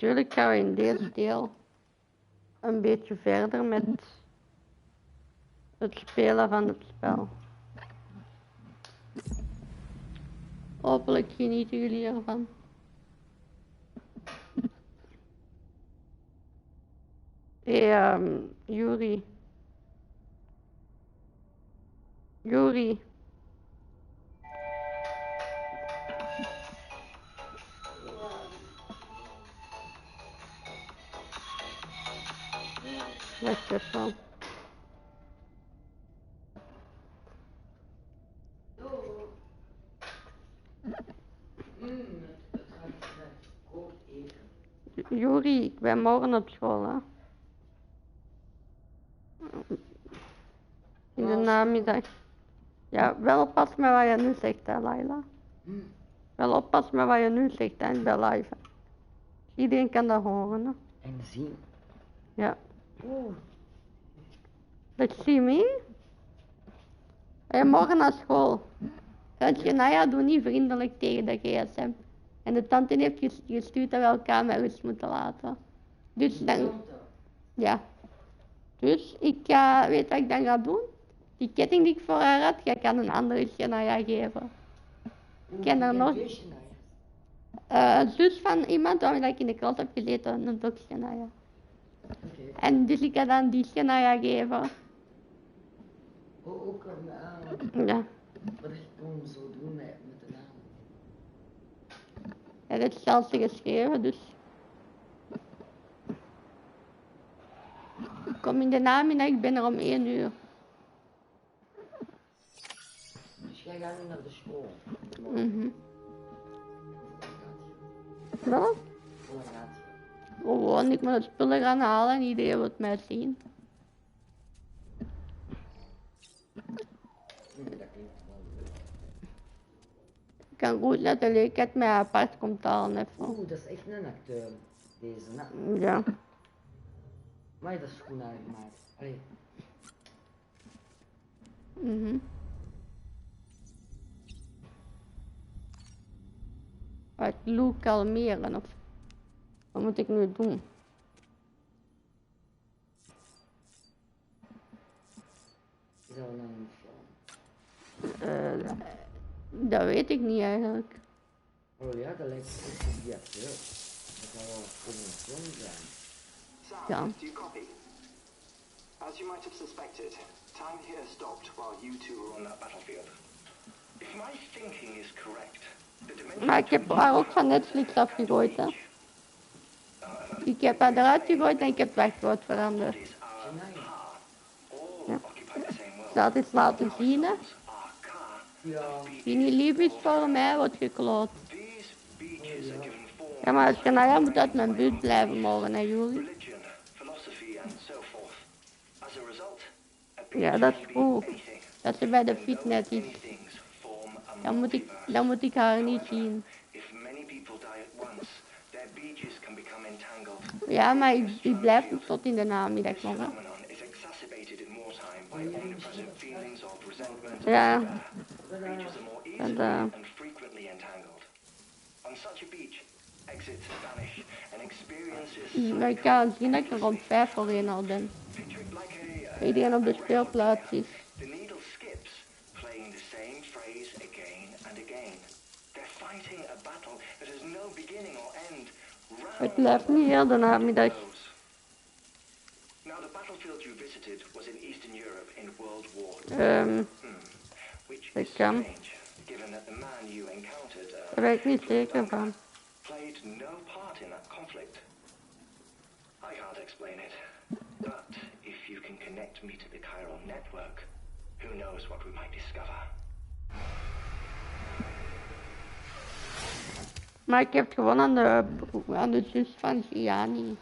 Natuurlijk gaan we in deze deel een beetje verder met het spelen van het spel. Hopelijk genieten jullie ervan. Hey, Jiry. Jiry. Wacht even. Jiry, ik ben morgen op school, hè. In de namiddag. Ja, wel oppassen met wat je nu zegt, hè, Laila. Wel oppassen met wat je nu zegt, hè, ik ben live. Iedereen kan dat horen, hè. En zien. Ja. Oeh. Let's see me. Hey, morgen naar school. Naya, doe niet vriendelijk tegen de gsm. En de tante heeft gestuurd dat we elkaar met rust moeten laten. Dus dan... Ja. Dus ik ga... Weet wat ik dan ga doen? Die ketting die ik voor haar had, ga ik aan een andere Naya geven. Ik ken er nog... Een zus van iemand waarmee ik in de klas heb gezeten, een dokter. En dus ik ga dan die Naya geven. Oh, ook een Ja. Wat ik gewoon zo doen met de naam. Hij heeft zelfs geschreven, dus... Ik kom in de namiddag, ik ben er om 1 uur. Dus jij gaat nu naar de school? Wat? Hoe laat gaat je? Gewoon, ik moet het spullen gaan halen en iedereen wil mij zien. Dat klinkt wel leuk. Ik kan goed net de leukheid met apart komt halen even. Oeh, dat is echt een acteur. Deze, nou. Ja. Maar dat is goed uitgemaakt. Allee. Wat Lou kalmeren of... Wat moet ik nu doen? Is dat een film? Dat weet ik niet eigenlijk. Oh ja, dat lijkt op die acteur. Dat zou wel over een film zijn. Ja. Do you copy? As you might have suspected, time here stopped while you two were on that battlefield. If my thinking is correct, the dimension... Maar ik heb haar ook van Netflix afgegooid, hè. Ik heb haar eruit gegooid en ik heb het wachtwoord veranderd. Ja. Ik zal het eens laten zien, hè. Ja. Wie niet lief is voor mij, wordt gekloot. Ja, maar als je nou ja, moet uit mijn buurt blijven morgen, hè, Jiry. Ja, dat is goed. Dat ze bij de fitness is. Dan moet ik haar niet zien. Ja, maar ik blijf tot in de namiddag nog, hè. Ja. En maar ik kan zien dat ik er rond 5 voor 1 al ben. Iedereen op de speelplaats is. Het blijft niet heel de namiddag. Dat kan. Daar ben ik niet zeker van. Maar ik heb het gewoon aan de zus van Gianni.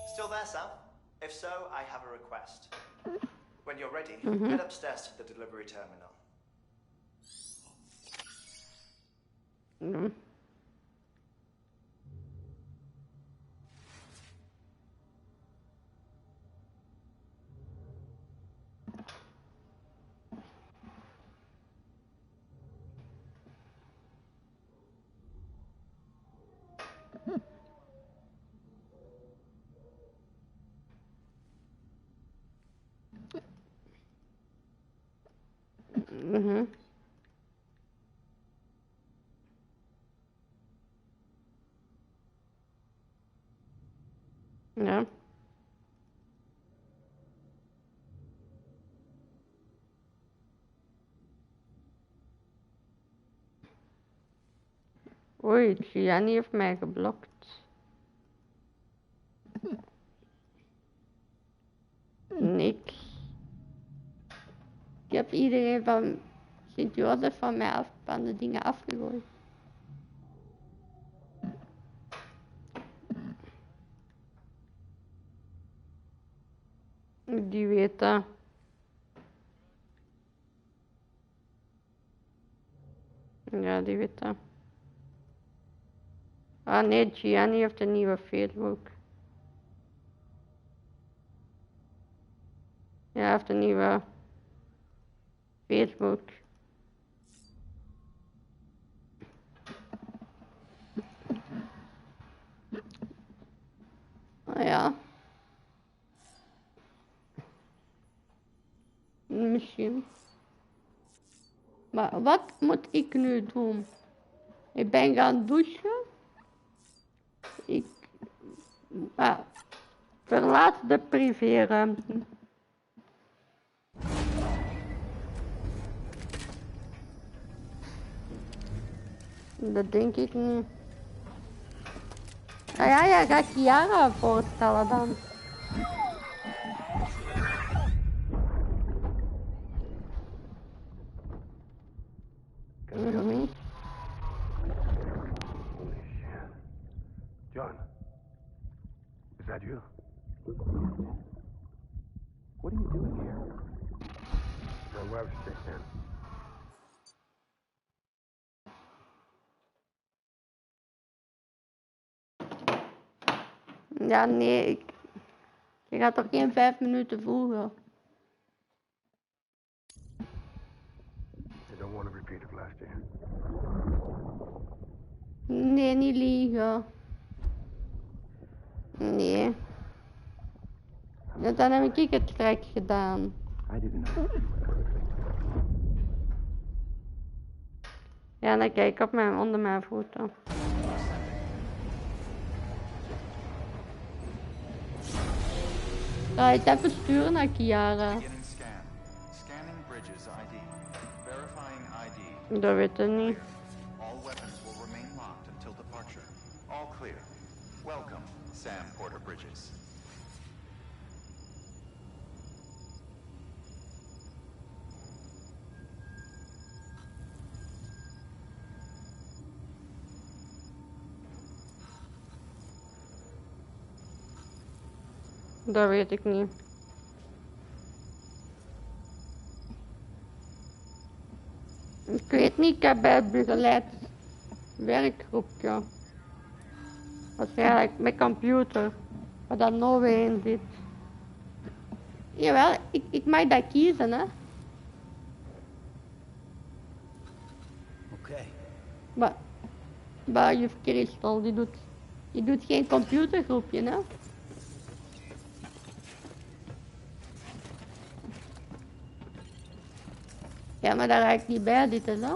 Still there, Sam? If so, I have a request. When you're ready, head upstairs to the delivery terminal. Ja. Oei, Gianni heeft mij geblokt. Niks. Ik heb iedereen van Sint-Jozef van de dingen afgegooid. Die weet dat. Ja, die weet dat. Ah nee, Gianni heeft een nieuwe Facebook. Ja, hij heeft een nieuwe Facebook. Ah ja. Misschien. Maar wat moet ik nu doen? Ik ben gaan douchen. Verlaat de privéruimte. Dat denk ik niet. Ah ja, ja, ga ik Chiara voorstellen dan. John, is that you? What are you doing here? My wife's sick, man. Ja, nee, je gaat toch geen 5 minuten vroeger? I don't want a repeat of last year. Nee, niet liegen. Nee. Ja, dan heb ik het trek gedaan. I didn't know. Ja, dan kijk ik onder mijn voeten. Ga je het even sturen naar Chiara? Dat weet ik niet. All weapons will remain locked until departure. All clear. Welcome, Sam Porter Bridges. Dat weet ik niet. Ik weet niet, ik heb bij het begeleid werkgroepje. Waarschijnlijk met computer, waar dat nog in zit. Jawel, ik mag dat kiezen, hè. Oké. Maar juf Christel, die doet geen computergroepje, hè. Ja, maar daar raak ik niet bij zitten, hè.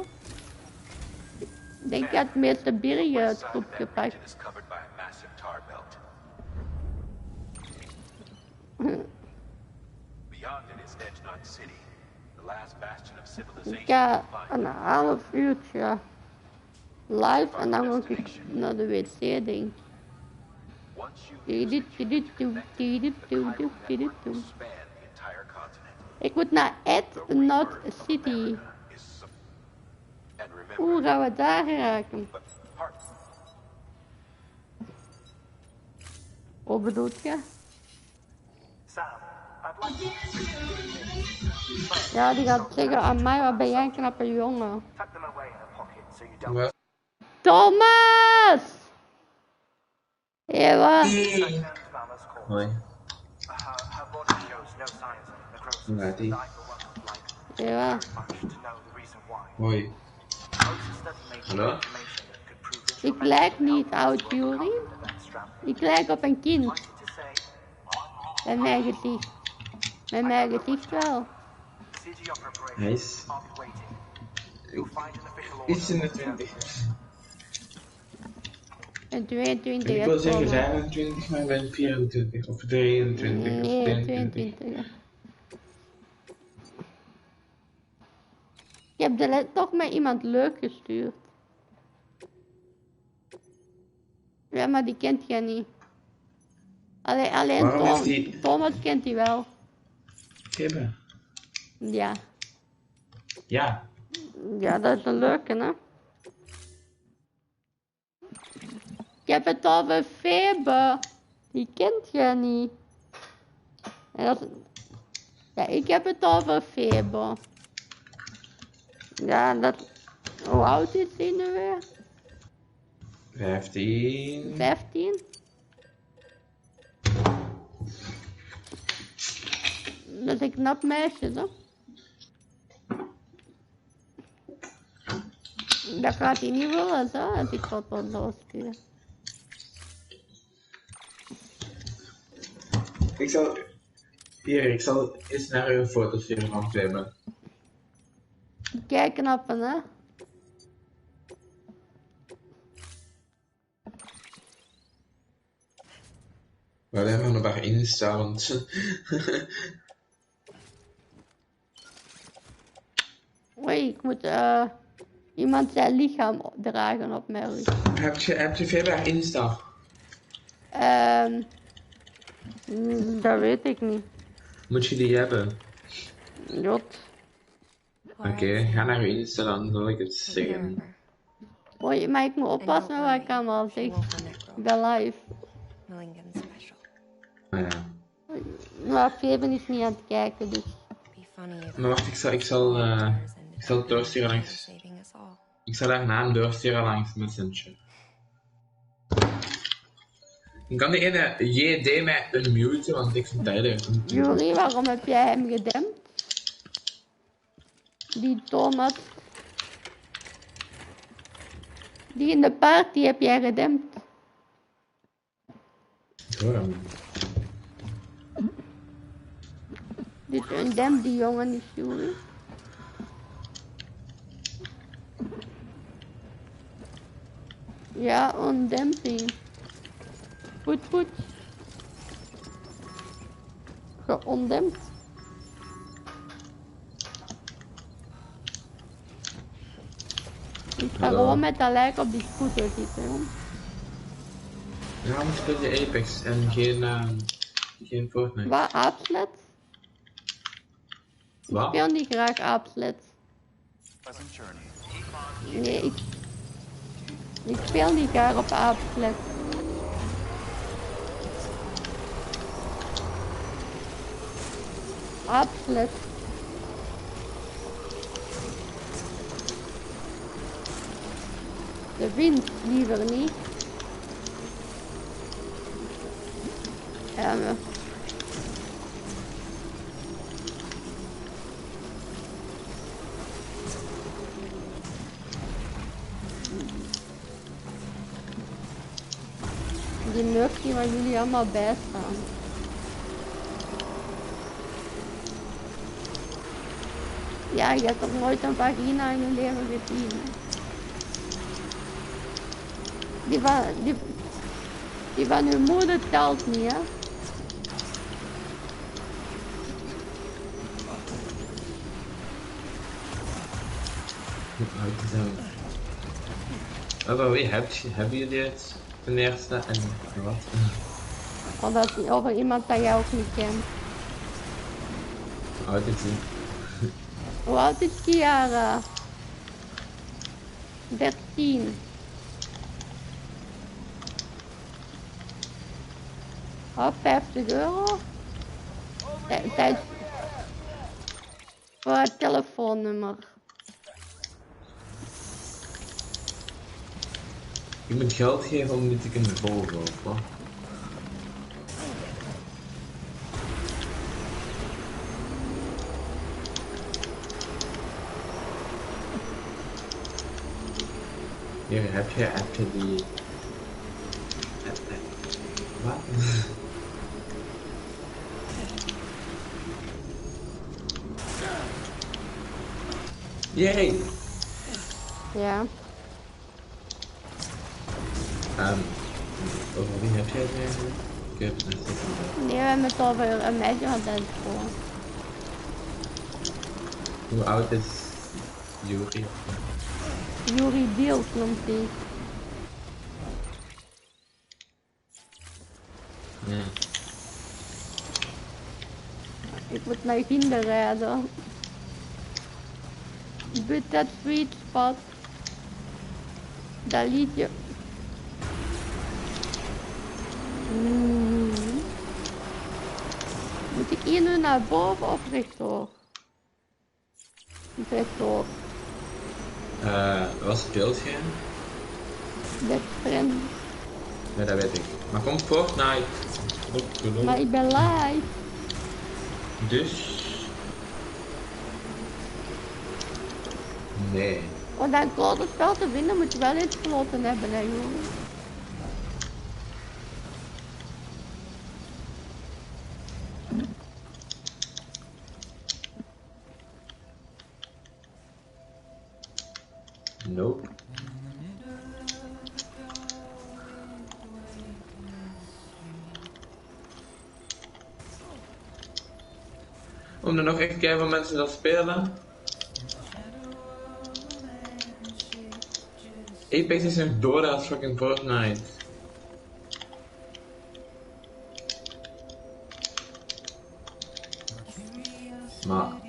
Ik denk dat het meeste Birgit het groepje pakt. Ik ga een half uurtje live en dan moet ik naar de wc, denk ik. Ik moet naar Not City. Hoe gaan we daar geraken? Wat bedoelt je? Ja, die gaat zeggen aan mij, wat ben jij een knappe jongen. Thomas! Ewa. Hoi. Hoe gaat ie? Ewa. Hoi. Hallo? Ik lijk niet oud, Jury. Ik lijk op een kind. Met mijn gezicht. Met mijn gezicht wel. Nice. Iets in de 20. En 22 Ik wil is zeggen komen. 25, maar ik ben 24 of 23 of Nee, 22. 22. Ik heb de toch met iemand leuk gestuurd. Ja, maar die kent jij niet. Alleen Waarom heeft die... Thomas kent hij wel. Hebben? Ja. Ja. Ja, dat is een leuke, hè? Ik heb het over Febe. Die kent jij niet. En dat... Ja, ik heb het over Febe. Ja, dat... Hoe oud is die nu weer? 15. 15? Dat is een knap meisje, hè? Dat gaat hij niet willen, zo, als ik foto's doorstuur. Ik zal eens naar uw foto's sturen van Febe. Kijk knappen, hè? We hebben nog maar Insta, want... Oei, ik moet iemand zijn lichaam dragen op mijn rug. Heb je Febe haar Insta? Dat weet ik niet. Moet je die hebben? Jot. Oké, ga naar uw Insta, dan wil ik het zeggen. Oei, maar ik moet oppassen met wat ik allemaal zeg. Ik ben live. Ah ja. Maar Feben is niet aan het kijken, dus. Maar wacht, ik zal het doorsturen langs... Ik zal haar naam doorsturen langs Messenger. Ik kan die ene JD mij unmuten, want ik vind dat heel erg. Jury, waarom heb jij hem gedempt? Die Thomas. Die in de party heb jij gedempt. Ik hoor hem. Dus een demp die jongen is Jury. Ja, ondemping. Poet. Geondempt. Ik ga gewoon met dat lijk op die scooter zitten, joh. Ja, maar speel je Apex en geen Fortnite. Wat, aapslet? Ik Wat? speel niet graag aapslet. Nee, ik speel niet graag op aapslet. Aapslet. De wind liever niet. Ja, maar... Die murk die waar jullie allemaal bij staan. Ja, je hebt toch nooit een vagina in je leven gezien, hè? Die van uw moeder telt niet, hè? Hebben jullie het ten eerste en wat? Over iemand dat jij ook niet kent. Oud is die? Hoe oud is Kiara? 13. Oh, €50. Tijd voor het telefoonnummer. Je moet geld geven om dit te kunnen volgen, of wat? Hier, heb je die... Wat? Yay! Ja. Over wie heb jij het eigenlijk? Ik heb het net niet. Nee, we hebben het over een meisje van zijn school. Hoe oud is Yuri? Jiry123 noemt hij. Ja. Ik moet naar Ginder rijden. But that sweet spot. Dat liedje. Moet ik hier nu naar boven of rechtdoor? Rechtdoor. Was het beeldscherm? That's stranding. Nee, dat weet ik. Maar komt Fortnite. Maar ik ben live. Dus... Nee. Om dat grote spel te vinden moet je wel iets gesloten hebben, hè jongen. Nope. Om er nog echt kijken van mensen dat spelen. Apex is nog door als fucking Fortnite. Maar...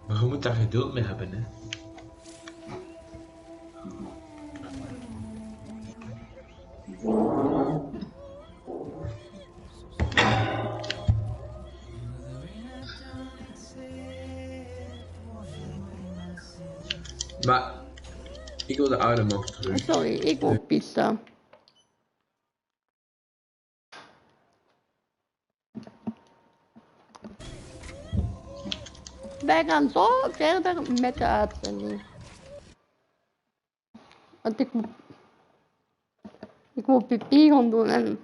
Maar je moet daar geduld mee hebben, hè. Maar... Ik wil de oude map terug. Sorry, ik wil pissen. Wij gaan zo verder met de uitzending. Want ik moet pipi gaan doen en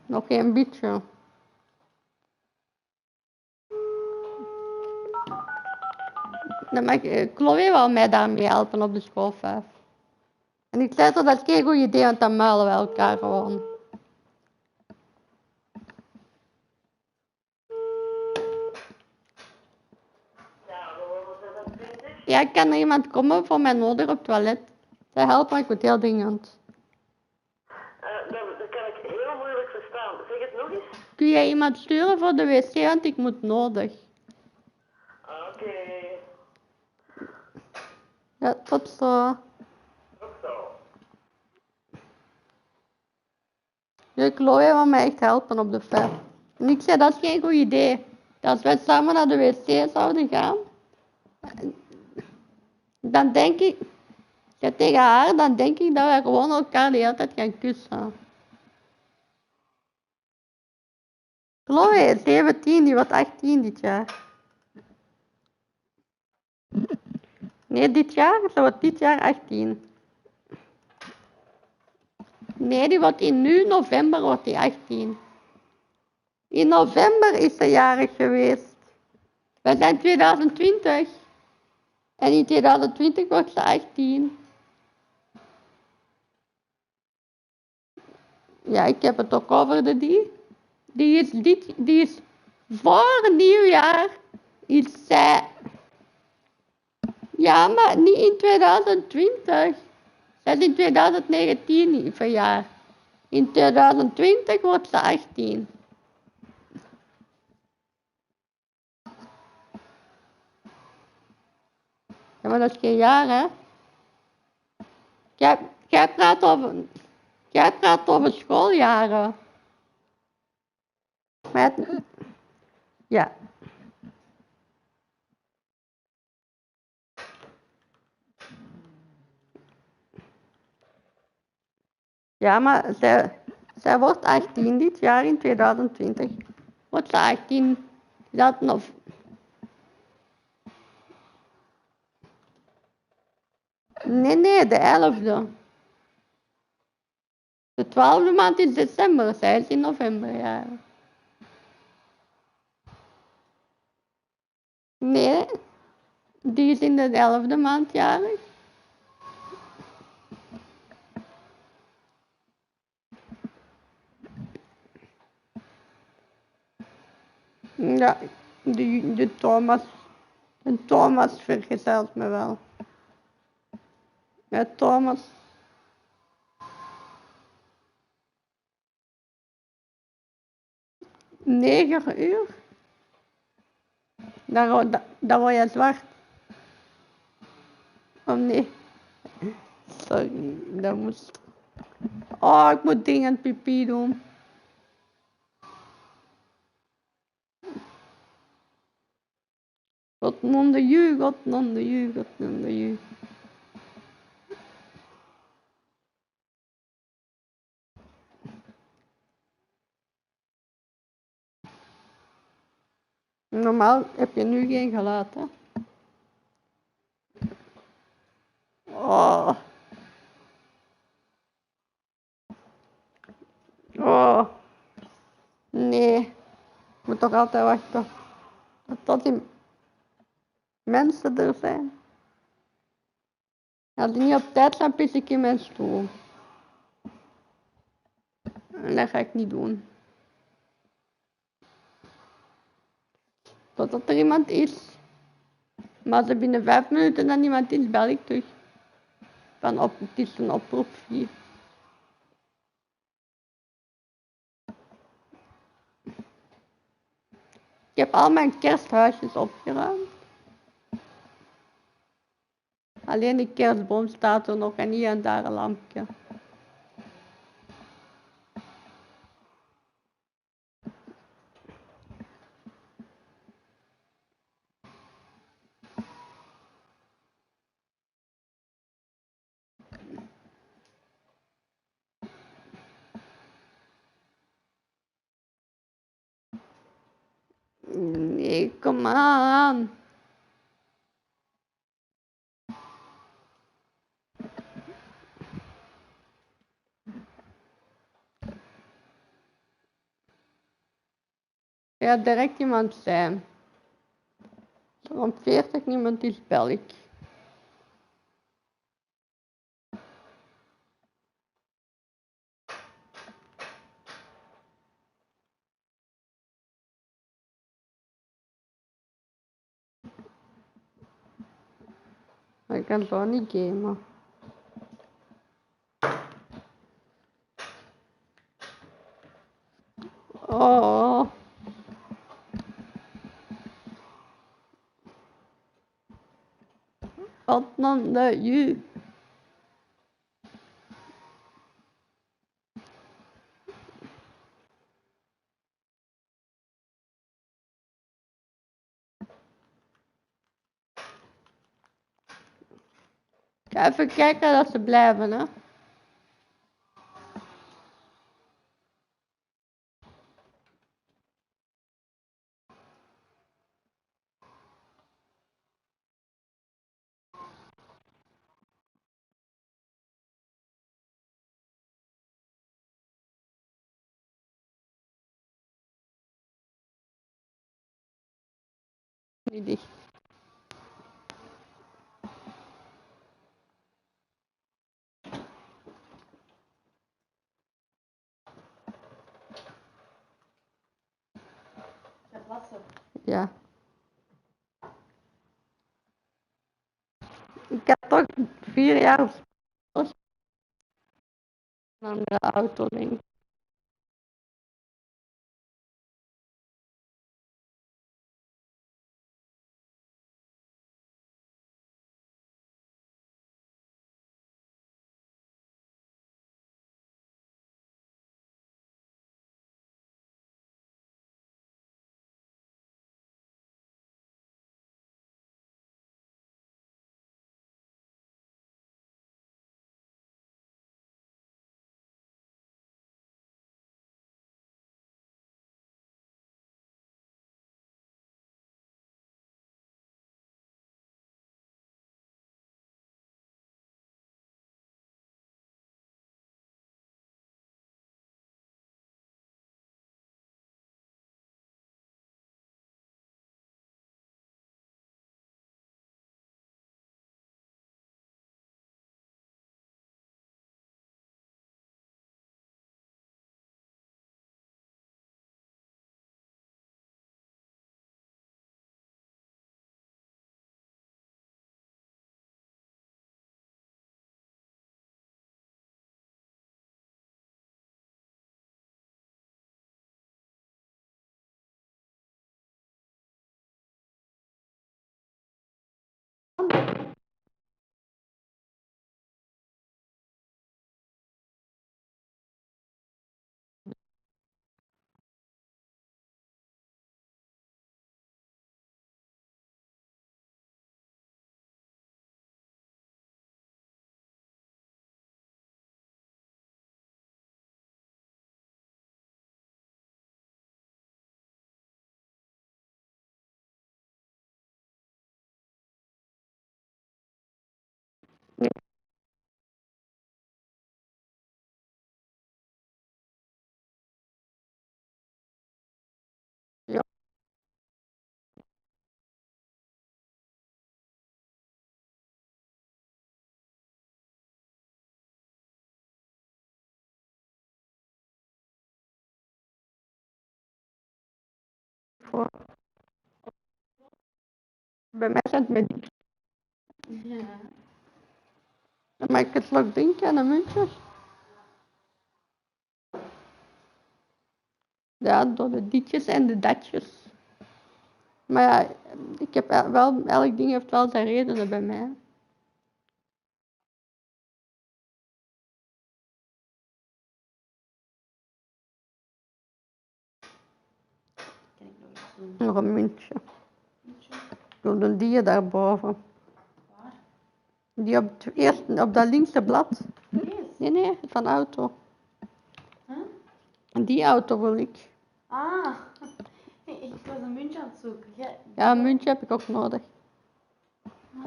nog een beetje. Dan mag Chloe wel mij daarmee helpen op de school 5. En ik zei toch dat is geen goed idee, want dan muilen we elkaar gewoon. Ja, kan er iemand komen voor mij nodig op het toilet? Dat helpt me, ik moet heel dringend. Dat kan ik heel moeilijk verstaan. Zeg het nog eens. Kun jij iemand sturen voor de wc, want ik moet nodig. Oké. Ja, tot zo. Tot zo. Ja, Chloe wil mij echt helpen op de 5. En ik zei, dat is geen goed idee. Als wij samen naar de wc zouden gaan, dan denk ik, ja, tegen haar, dan denk ik dat wij gewoon elkaar de hele tijd gaan kussen. Chloe, 17, die wordt 18 dit jaar. Nee, dit jaar, ze wordt dit jaar 18. Nee, die wordt nu november wordt die 18. In november is ze jarig geweest. We zijn 2020. En in 2020 wordt ze 18. Ja, ik heb het ook over de die. Die is voor nieuwjaar is zij. Ja, maar niet in 2020. Zij is in 2019 verjaard. In 2020 wordt ze 18. Ja, maar dat is geen jaar, hè? Jij praat over schooljaren. Maar ja. Ja, maar zij wordt 18 dit jaar in 2020. Wordt ze 18? Dat nog. Nee, de 11e. De 12e maand is december, zij is in november, ja. Nee, die is in de 11e maand jarig. Ja, de Thomas vergezelt me wel. Ja, Thomas. Negen uur? Dan word je zwart. Oh nee. Sorry, dat moest. Oh, ik moet dringend pipi doen. God nonde ju, God nonde ju, God nonde ju. Normaal heb je nu geen geluid, hè? Oh. Oh. Nee. Ik moet toch altijd wachten tot die mensen er zijn. Als die niet op tijd zijn, pis ik in mijn stoel. En dat ga ik niet doen. Totdat er iemand is. Maar als er binnen 5 minuten dan iemand is, bel ik terug. Het is een oproep hier. Ik heb al mijn kersthuisjes opgeruimd. Alleen de kerstboom staat er nog en hier en daar een lampje. Nee, kom aan. Ja, direct iemand zijn. Als er om 40 niemand is, bel ik. Maar ik kan zo niet gamen. Oh. Wat dan de ju. Ik ga even kijken dat ze blijven, hè. Niet dicht. Ja. Ik heb toch 4 jaar op school aan de auto, denk ik. voor. Bij mij zijn het met die. Ja. Dan maak ik het nog drinken en de muntjes. Ja, door de ditjes en de datjes. Maar ja, ik heb wel, elk ding heeft wel zijn redenen bij mij. Kan ik nog iets doen? Nog een muntje. Door de die daarboven. Waar? Die op dat linkse blad. Deze? Nee, van de auto. Huh? Die auto wil ik. Ah, ik was een muntje aan het zoeken. Ja, een muntje heb ik ook nodig. Ah.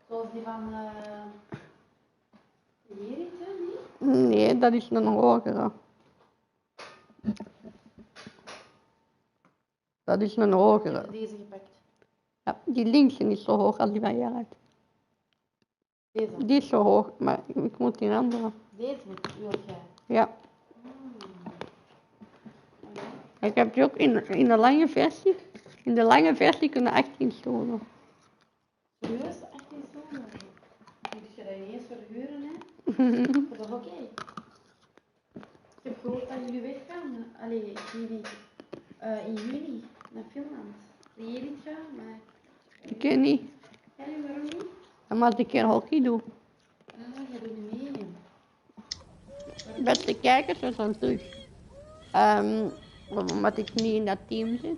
Zoals die van jiry123, niet? Nee, dat is een hogere. Dat is een Ik hogere. heb deze gepakt. Ja, die linkse is zo hoog als die van Gerrit. Deze. Die is zo hoog, maar ik moet die andere. Deze wil jij. Ja. Ik heb die ook in de lange versie. In de lange versie kunnen 18 stoelen. Serieus? 18 stoelen? Moet je dat ineens verhuren, hè? Dat is oké. Ik heb gehoord dat jullie weggaan. Allee, jullie in juni naar Finland. Wil je niet gaan? Maar... Ik weet niet. Ja, nee, waarom niet? Maar als ik een hockey doe. Ah, jij doet niet mee. Beste kijkers, we zijn terug. Omdat ik niet in dat team zit.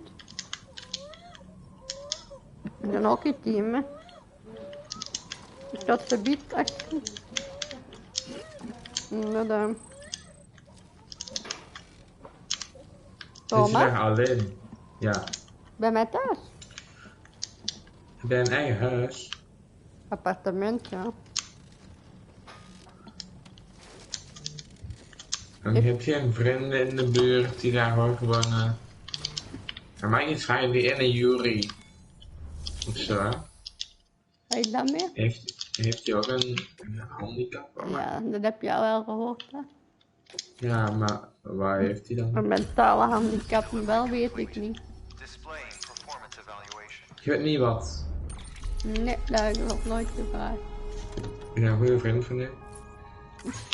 Het is een hockeyteam, hè. Dat ze biedt achter. Dat, Zit je daar Thomas, alleen? Ja. bij mij thuis. Bij een eigen huis. Appartement, ja. En je hebt geen vrienden in de buurt die daar horen wonen. Er mag iets vragen, die ene Jury. Of zo, hè? Ga je dat mee? Heeft hij ook een handicap? Ja, dat heb je al wel gehoord, hè. Ja, maar waar heeft hij dan? Een mentale handicap, wel weet ik niet. Displaying performance evaluation. Je weet niet wat. Nee, dat heb ik nog nooit gevraagd. Ik ben een goede vriend van je.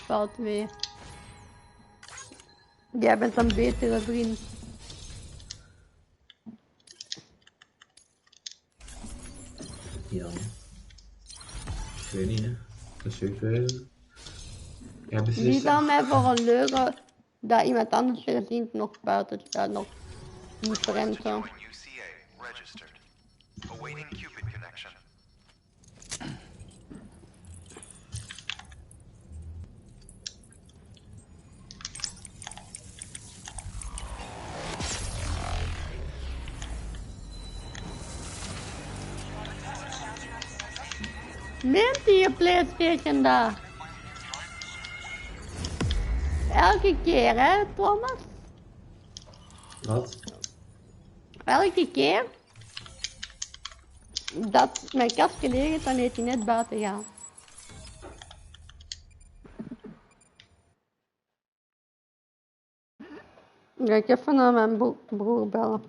Valt mee. Jij bent een betere vriend. Ja. Ik weet niet, hè. Dat is zeker. Ja, Wie beslist. zal mij voor een leugen dat iemand anders gezien nog buiten staat, nog moet Request to renten? join UCA. Registered. Awaiting Cupid connection. Neemt hij je PlayStation daar? Elke keer, hè, Thomas? Wat? Elke keer dat mijn kast gelegen is, dan heeft hij net buiten gaan. Ga ik even naar mijn broer bellen.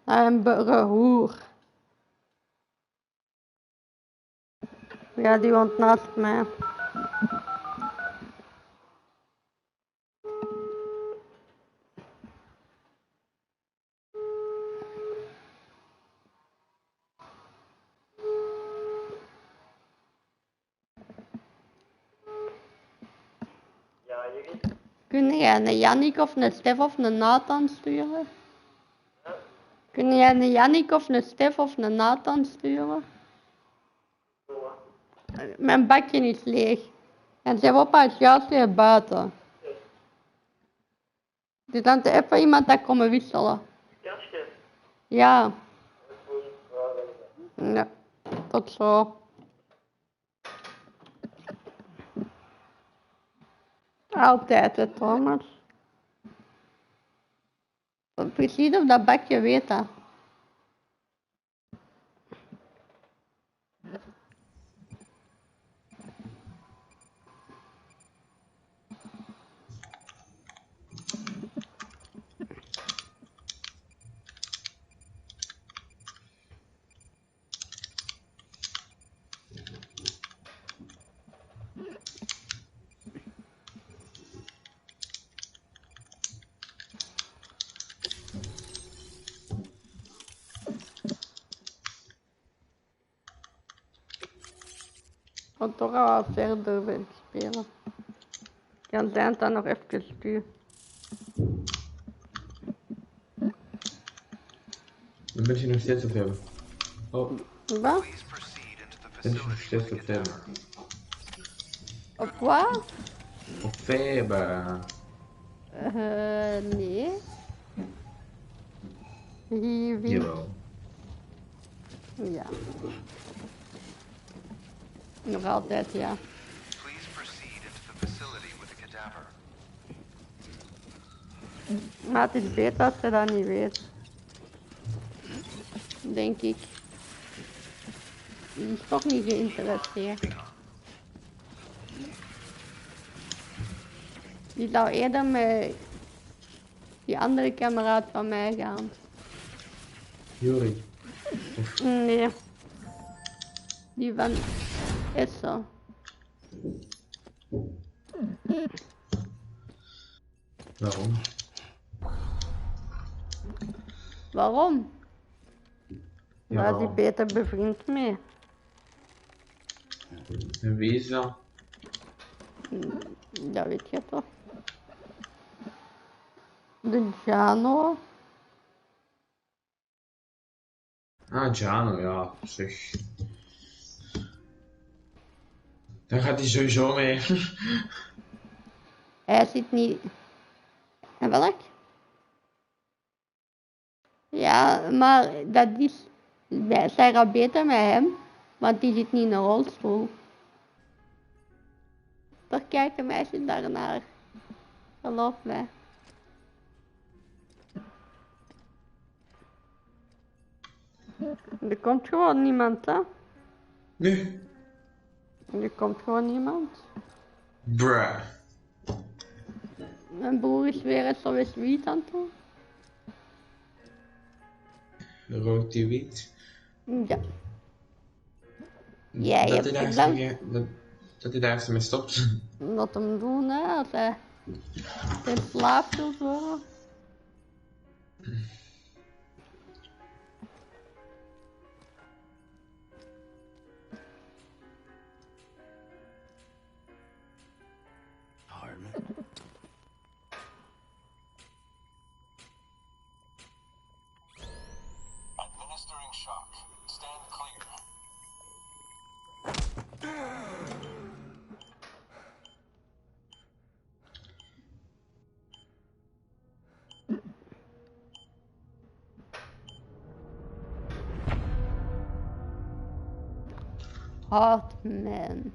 Naar mijn broer. Ja, die woont naast mij. Ja, Jiggy? Kun jij een Jannik of een Stef of een Nathan sturen? Kun jij een Jannik of een Stef of een Nathan sturen? Mijn bakje is leeg. En ze hebben opa is juist weer buiten. Dus dan te even iemand dat komen wisselen. Kastje? Ja. Ja, tot zo. Altijd, hè, Thomas. Precies of dat bakje weet dat. kan toch al wat verder willen spelen. Kan zijn dat dat nog even duurt. Dan ben je nog steeds op hebben. Oh. Wat? Ben je nog steeds op hebben. Op wat? Op Feba. Jawel. Nee. Ja. Nog altijd, ja. Please proceed into the facility with the cadaver. Maar het is beter als je dat niet weet. Denk ik. Die is toch niet geïnteresseerd. Die zou eerder met die andere kameraad van mij gaan. Jiry. Nee. Die van Esso. Waarom? Waarom? Daar is hij Jawel. beter bevriend mee. En wie is dat? Dat weet je toch? De Jano. Ah, Jano, ja, zeg. Daar gaat hij sowieso mee. Hij zit niet... En welk? Ja, maar dat is... Zij gaat beter met hem, want die zit niet in een rolstoel. Toch kijken meisjes daarnaar. Geloof mij. Er komt gewoon niemand, hè? Nu? Er komt gewoon niemand. Bruh. Mijn broer is weer SOS wiet aan het doen. Rookt die wiet? Ja. Ja, je Dat hebt hij gedaan. dat hij daar mee stopt. Dat hem doen, hè, als hij in slaap wil worden. Administering shock. Stand clear. Hartman.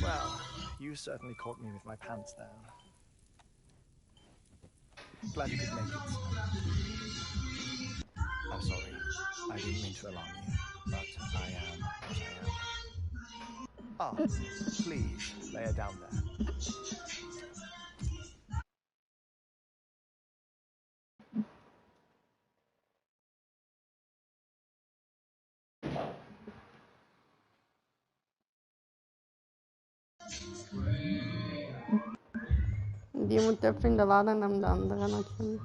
Well, you certainly caught me with my pants down. Glad you could make it. I'm sorry. I didn't mean to alarm you, but I am what I am. Ah, please, lay her down there. Die moet even in de la en de andere natuurlijk.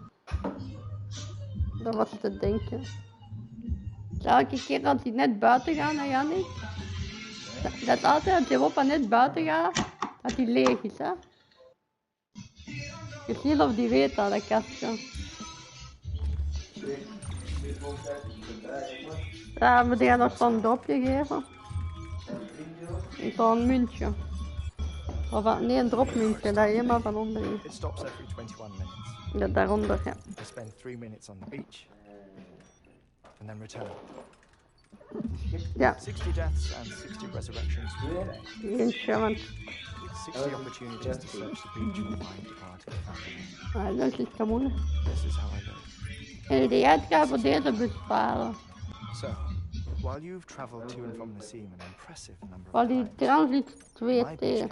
Dat was te denken. Elke keer als hij net buiten gaat, hè, Jannik? Dat is altijd als je opa net buiten gaat, dat hij leeg is, hè? Ik weet niet of die weet dat kastje. Ja, moet je nog zo'n dopje geven? Zo'n muntje. Of nee, een dropmuntje, dat helemaal van onder is. It stops every 21 minutes. Ja, daaronder, ja. I spend 3 minutes on the beach, and then return. Ja. 60 deaths and 60 resurrections. Eentje, want 60 opportunities to search the beach for my departed family. dat is te moeilijk. This is how I live. En die uitgaan voor deze bus sparen. So, while you've traveled to and from the sea an impressive number of Waar die times, transit my 2T. beach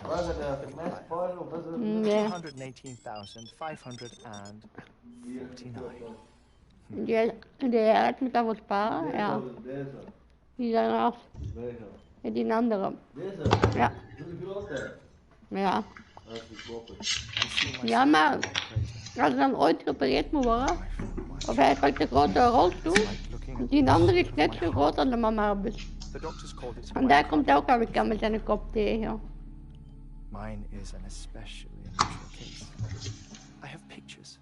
Nee. 218,549. Die uit moet daarvoor sparen, ja. Die daarnaast. En die andere. Deze? Ja. Dat is de grote. Ja. Ja, maar als er dan ooit geopereerd moet worden, of hij pakt de grote rolstoel, die andere is net zo groot als de mama op is. En daar komt hij ook alweer met zijn kop tegen. Mine is an especially unusual case. I have pictures.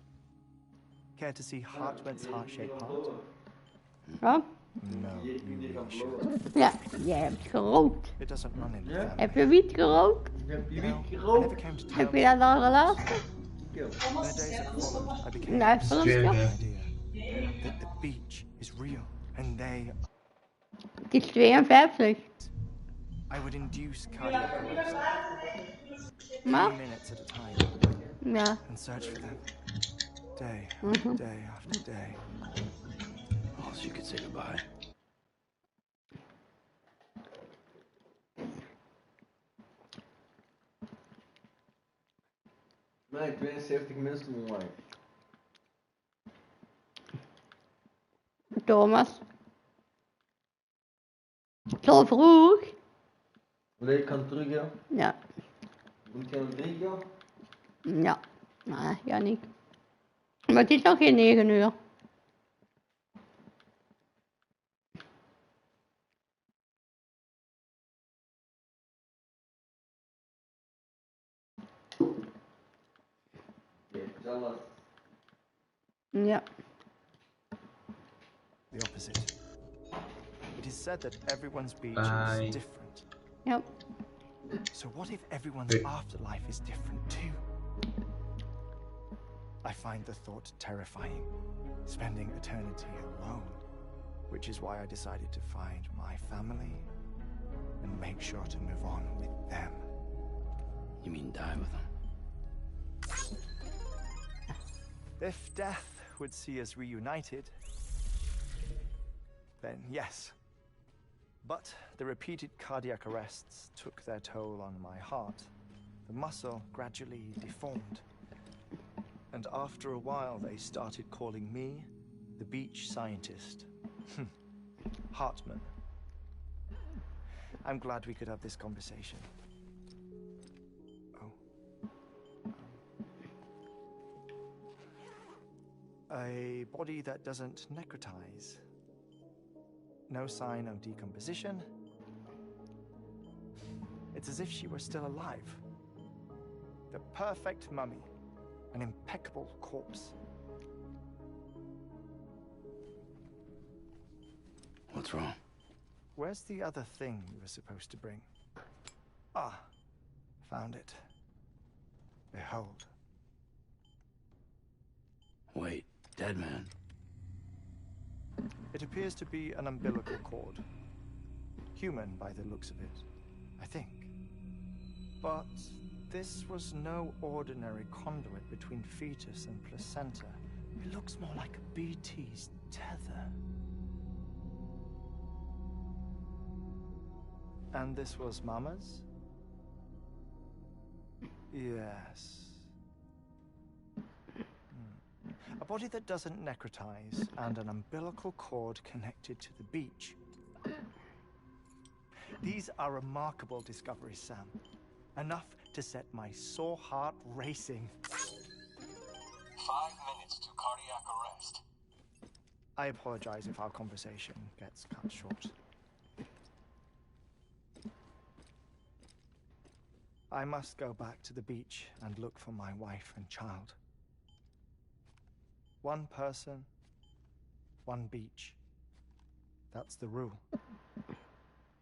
Care to see Hartwell's heart-shaped heart? Ja? No, you really should. Ja, jij hebt gerookt. It doesn't run in the family. Heb je wiet gerookt? Heb je wiet gerookt? Heb je dat al geluisterd? In the days that followed, I became Nee, van ons idea that the beach is real and they... Het is 52. I would induce cardiac arrest. Maar? 3 minutes at a time. Ja. And search for them. Day after day after day. Oh, so you could say goodbye. Nee, 72 minuten online. Thomas. Zo vroeg? Nee, ik kan terug, ja. Ja. Moet je nog 3 jaar? Ja. Nee, ja niet. Maar het is nog geen 9 uur. Ja. The opposite. It is said that everyone's beach is different. Yep. So what if everyone's afterlife is different too? I find the thought terrifying, spending eternity alone, which is why I decided to find my family and make sure to move on with them. You mean die with them? If death would see us reunited, then yes. But the repeated cardiac arrests took their toll on my heart. The muscle gradually deformed. And after a while, they started calling me the beach scientist. Hartman. I'm glad we could have this conversation. A body that doesn't necrotize. No sign of decomposition. It's as if she were still alive. The perfect mummy. An impeccable corpse. What's wrong? Where's the other thing you were supposed to bring? Ah, found it. Behold. Wait, dead man. It appears to be an umbilical cord. Human by the looks of it, I think. But this was no ordinary conduit between fetus and placenta. It looks more like a BT's tether. And this was Mama's? Yes. A body that doesn't necrotize and an umbilical cord connected to the beach. These are remarkable discoveries, Sam. Enough to set my sore heart racing. 5 minutes to cardiac arrest. I apologize if our conversation gets cut short. I must go back to the beach and look for my wife and child. One person, one beach. That's the rule.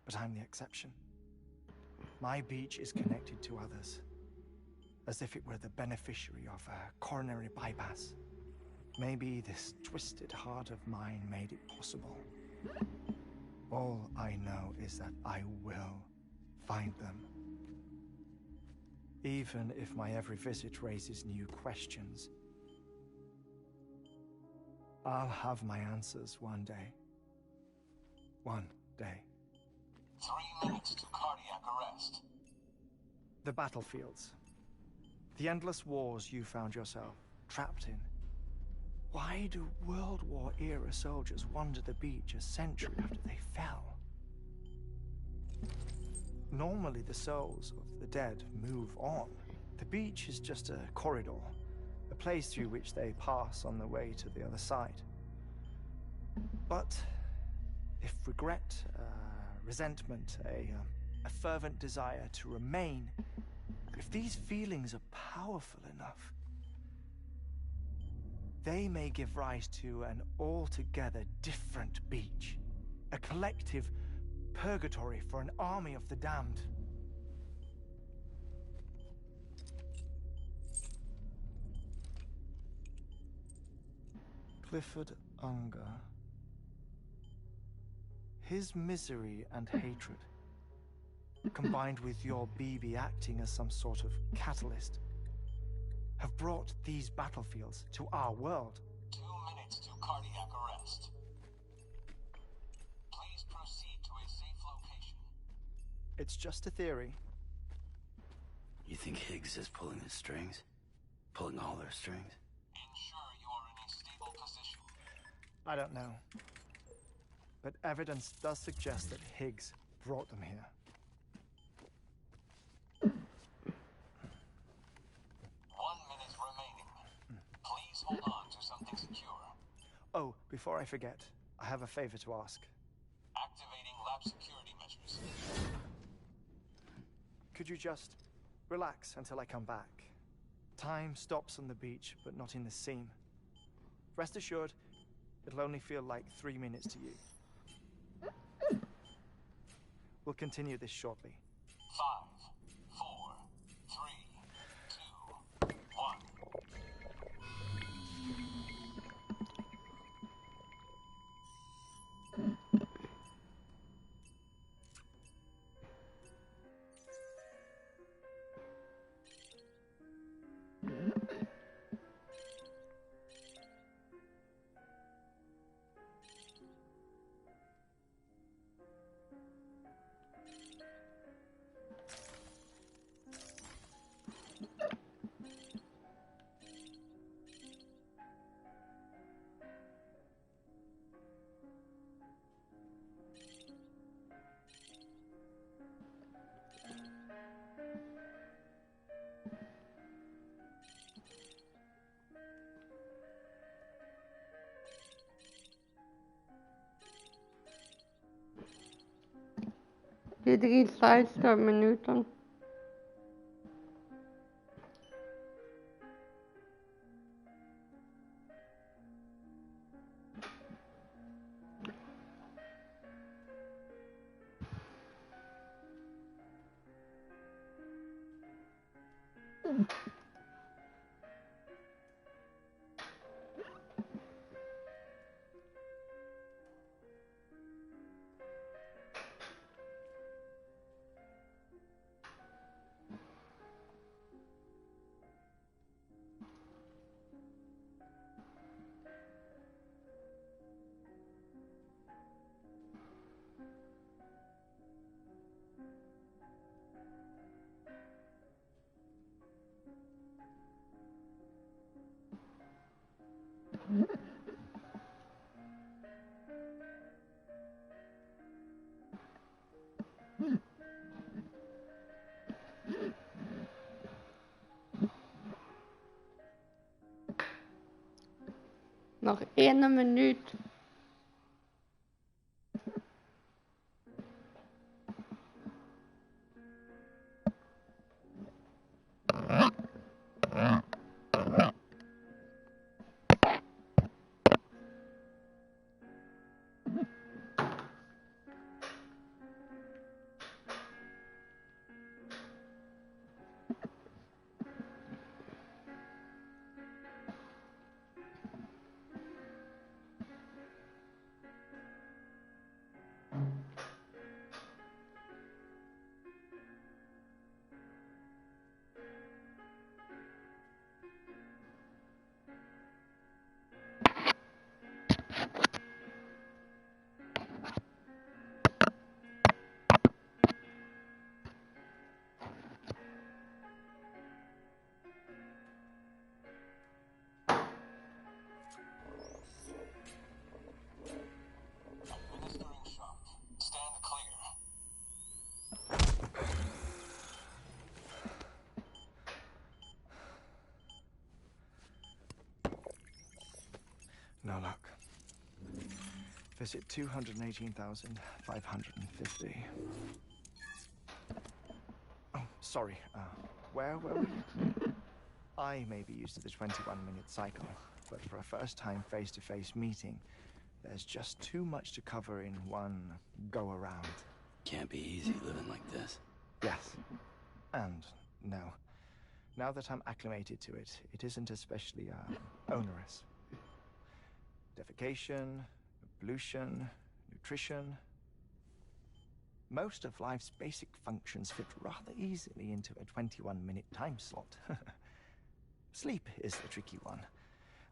But I'm the exception. My beach is connected to others, as if it were the beneficiary of a coronary bypass. Maybe this twisted heart of mine made it possible. All I know is that I will find them. Even if my every visit raises new questions, I'll have my answers one day. One day. 3 minutes to cardiac arrest. The battlefields. The endless wars you found yourself trapped in. Why do World War era soldiers wander the beach a century after they fell? Normally the souls of the dead move on. The beach is just a corridor, a place through which they pass on the way to the other side. But if regret, resentment, a fervent desire to remain, if these feelings are powerful enough, they may give rise to an altogether different beach, a collective purgatory for an army of the damned. Clifford Unger. His misery and hatred, combined with your BB acting as some sort of catalyst, have brought these battlefields to our world. 2 minutes to cardiac arrest. Please proceed to a safe location. It's just a theory. You think Higgs is pulling his strings? Pulling all their strings? Ensure you are in a stable position. I don't know. But evidence does suggest that Higgs brought them here. 1 minute remaining. Please hold on to something secure. Oh, before I forget, I have a favor to ask. Activating lab security measures. Could you just relax until I come back? Time stops on the beach, but not in the scene. Rest assured, it'll only feel like 3 minutes to you. We'll continue this shortly. 5, 4, 3, 2, 1. Die 3 Sidestep-minuten. Nog 1 minuut. Visit 218,550. Oh, sorry. Where were we? I may be used to the 21-minute cycle, but for a first-time face-to-face meeting, there's just too much to cover in one go-around. Can't be easy living like this. Yes. And no. Now that I'm acclimated to it, it isn't especially onerous. Defecation, pollution, nutrition. Most of life's basic functions fit rather easily into a 21-minute time slot. Sleep is the tricky one.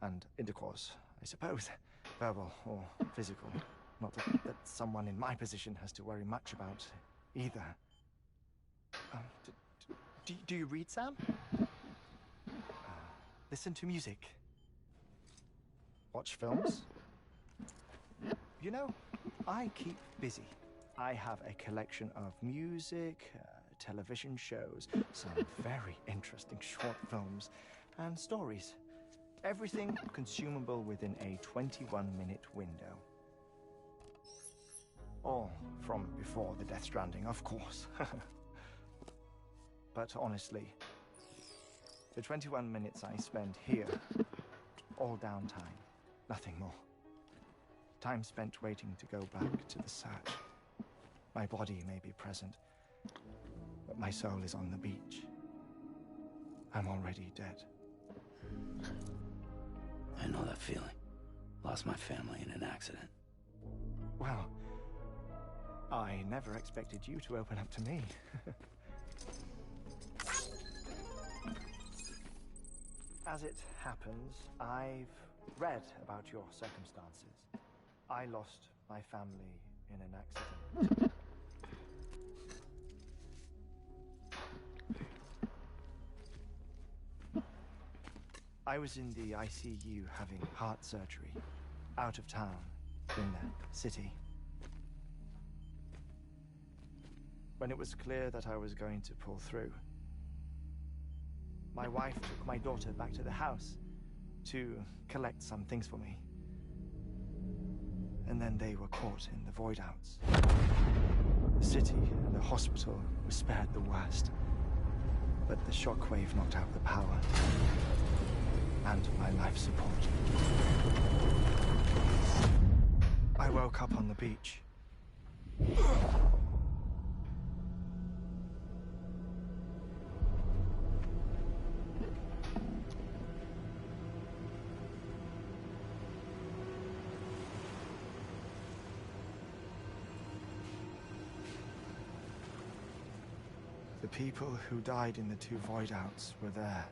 And intercourse, I suppose. Verbal or physical. Not that someone in my position has to worry much about either. Do you read, Sam? Listen to music. Watch films? You know, I keep busy. I have a collection of music, television shows, some very interesting short films, and stories. Everything consumable within a 21-minute window. All from before the Death Stranding, of course. But honestly, the 21 minutes I spend here, all downtime, nothing more. Time spent waiting to go back to the search. My body may be present, but my soul is on the beach. I'm already dead. I know that feeling. Lost my family in an accident. Well, I never expected you to open up to me. As it happens, I've read about your circumstances. I lost my family in an accident. I was in the ICU having heart surgery, out of town, in the city. When it was clear that I was going to pull through, my wife took my daughter back to the house to collect some things for me. And then they were caught in the void outs. The city and the hospital were spared the worst, but the shockwave knocked out the power and my life support. I woke up on the beach. The people who died in the two void outs were there.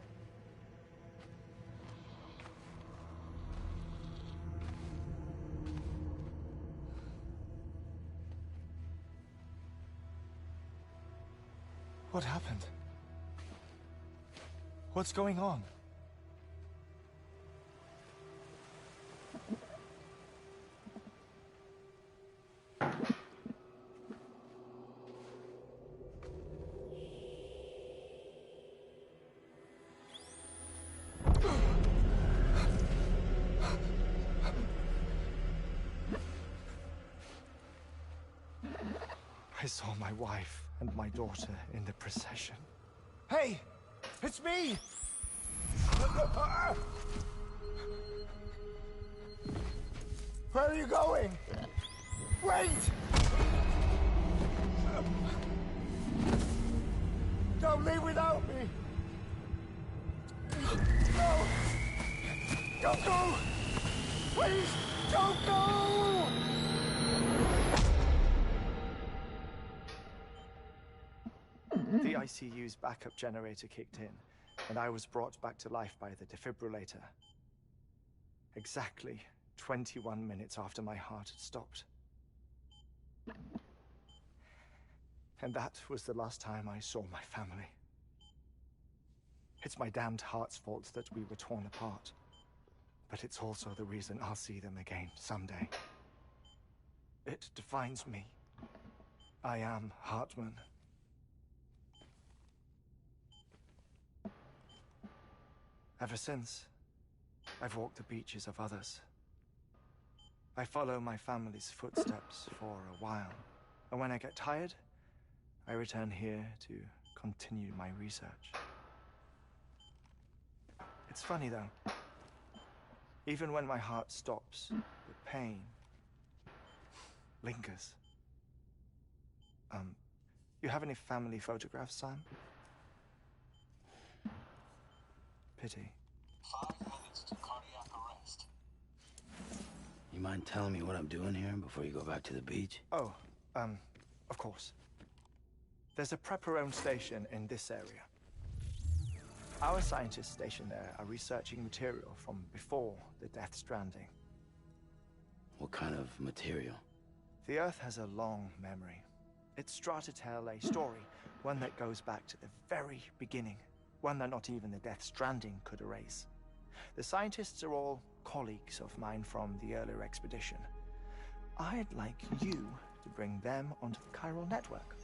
What happened? What's going on? I saw my wife and my daughter in the procession. Hey! It's me! Where are you going? Wait! Don't leave without me! No! Don't go! Please, don't go! The ICU's backup generator kicked in, and I was brought back to life by the defibrillator. Exactly 21 minutes after my heart had stopped. And that was the last time I saw my family. It's my damned heart's fault that we were torn apart, but it's also the reason I'll see them again someday. It defines me. I am Hartman. Ever since, I've walked the beaches of others. I follow my family's footsteps for a while, and when I get tired, I return here to continue my research. It's funny though. Even when my heart stops, the pain lingers. You have any family photographs, Sam? Pity. 5 minutes to cardiac arrest. You mind telling me what I'm doing here before you go back to the beach? Oh, of course. There's a prepper-owned station in this area. Our scientists stationed there are researching material from before the Death Stranding. What kind of material? The Earth has a long memory. It's trying to tell a story, one that goes back to the very beginning, one that not even the Death Stranding could erase. The scientists are all colleagues of mine from the earlier expedition. I'd like you to bring them onto the chiral network.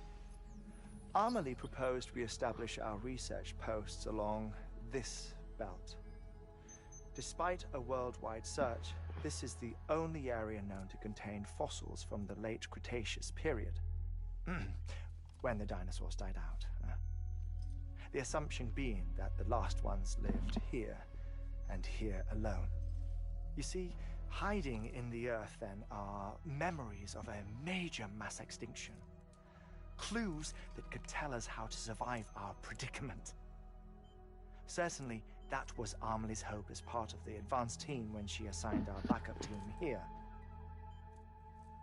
Amelie proposed we establish our research posts along this belt. Despite a worldwide search, this is the only area known to contain fossils from the late Cretaceous period. When the dinosaurs died out. The assumption being that the last ones lived here, and here alone. You see, hiding in the Earth then are memories of a major mass extinction. Clues that could tell us how to survive our predicament. Certainly, that was Amelie's hope as part of the advanced team when she assigned our backup team here.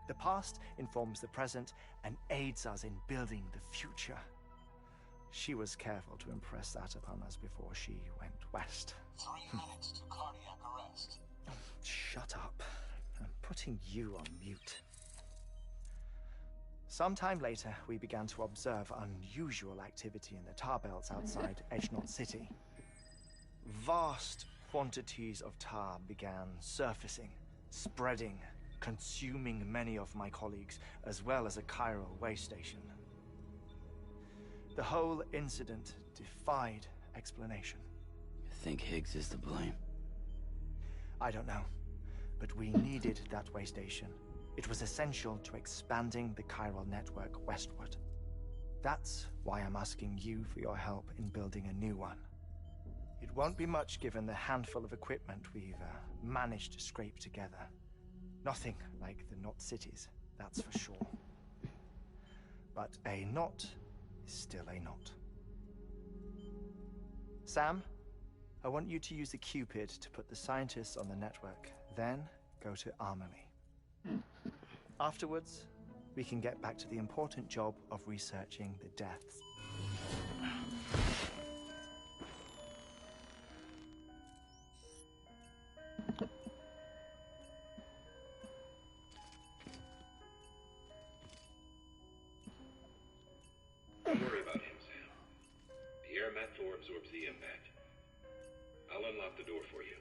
The past informs the present and aids us in building the future. She was careful to impress that upon us before she went west. 3 minutes to cardiac arrest. Shut up. I'm putting you on mute. Sometime later, we began to observe unusual activity in the tar belts outside Edgenot City. Vast quantities of tar began surfacing, spreading, consuming many of my colleagues, as well as a chiral way station. The whole incident defied explanation. You think Higgs is to blame? I don't know, but we needed that way station. It was essential to expanding the chiral network westward. That's why I'm asking you for your help in building a new one. It won't be much given the handful of equipment we've managed to scrape together. Nothing like the knot cities, that's for sure. But a knot is still a knot. Sam, I want you to use the Cupid to put the scientists on the network, then go to Amelie. Afterwards, we can get back to the important job of researching the deaths. Don't worry about him, Sam. The air mat floor absorbs the impact. I'll unlock the door for you.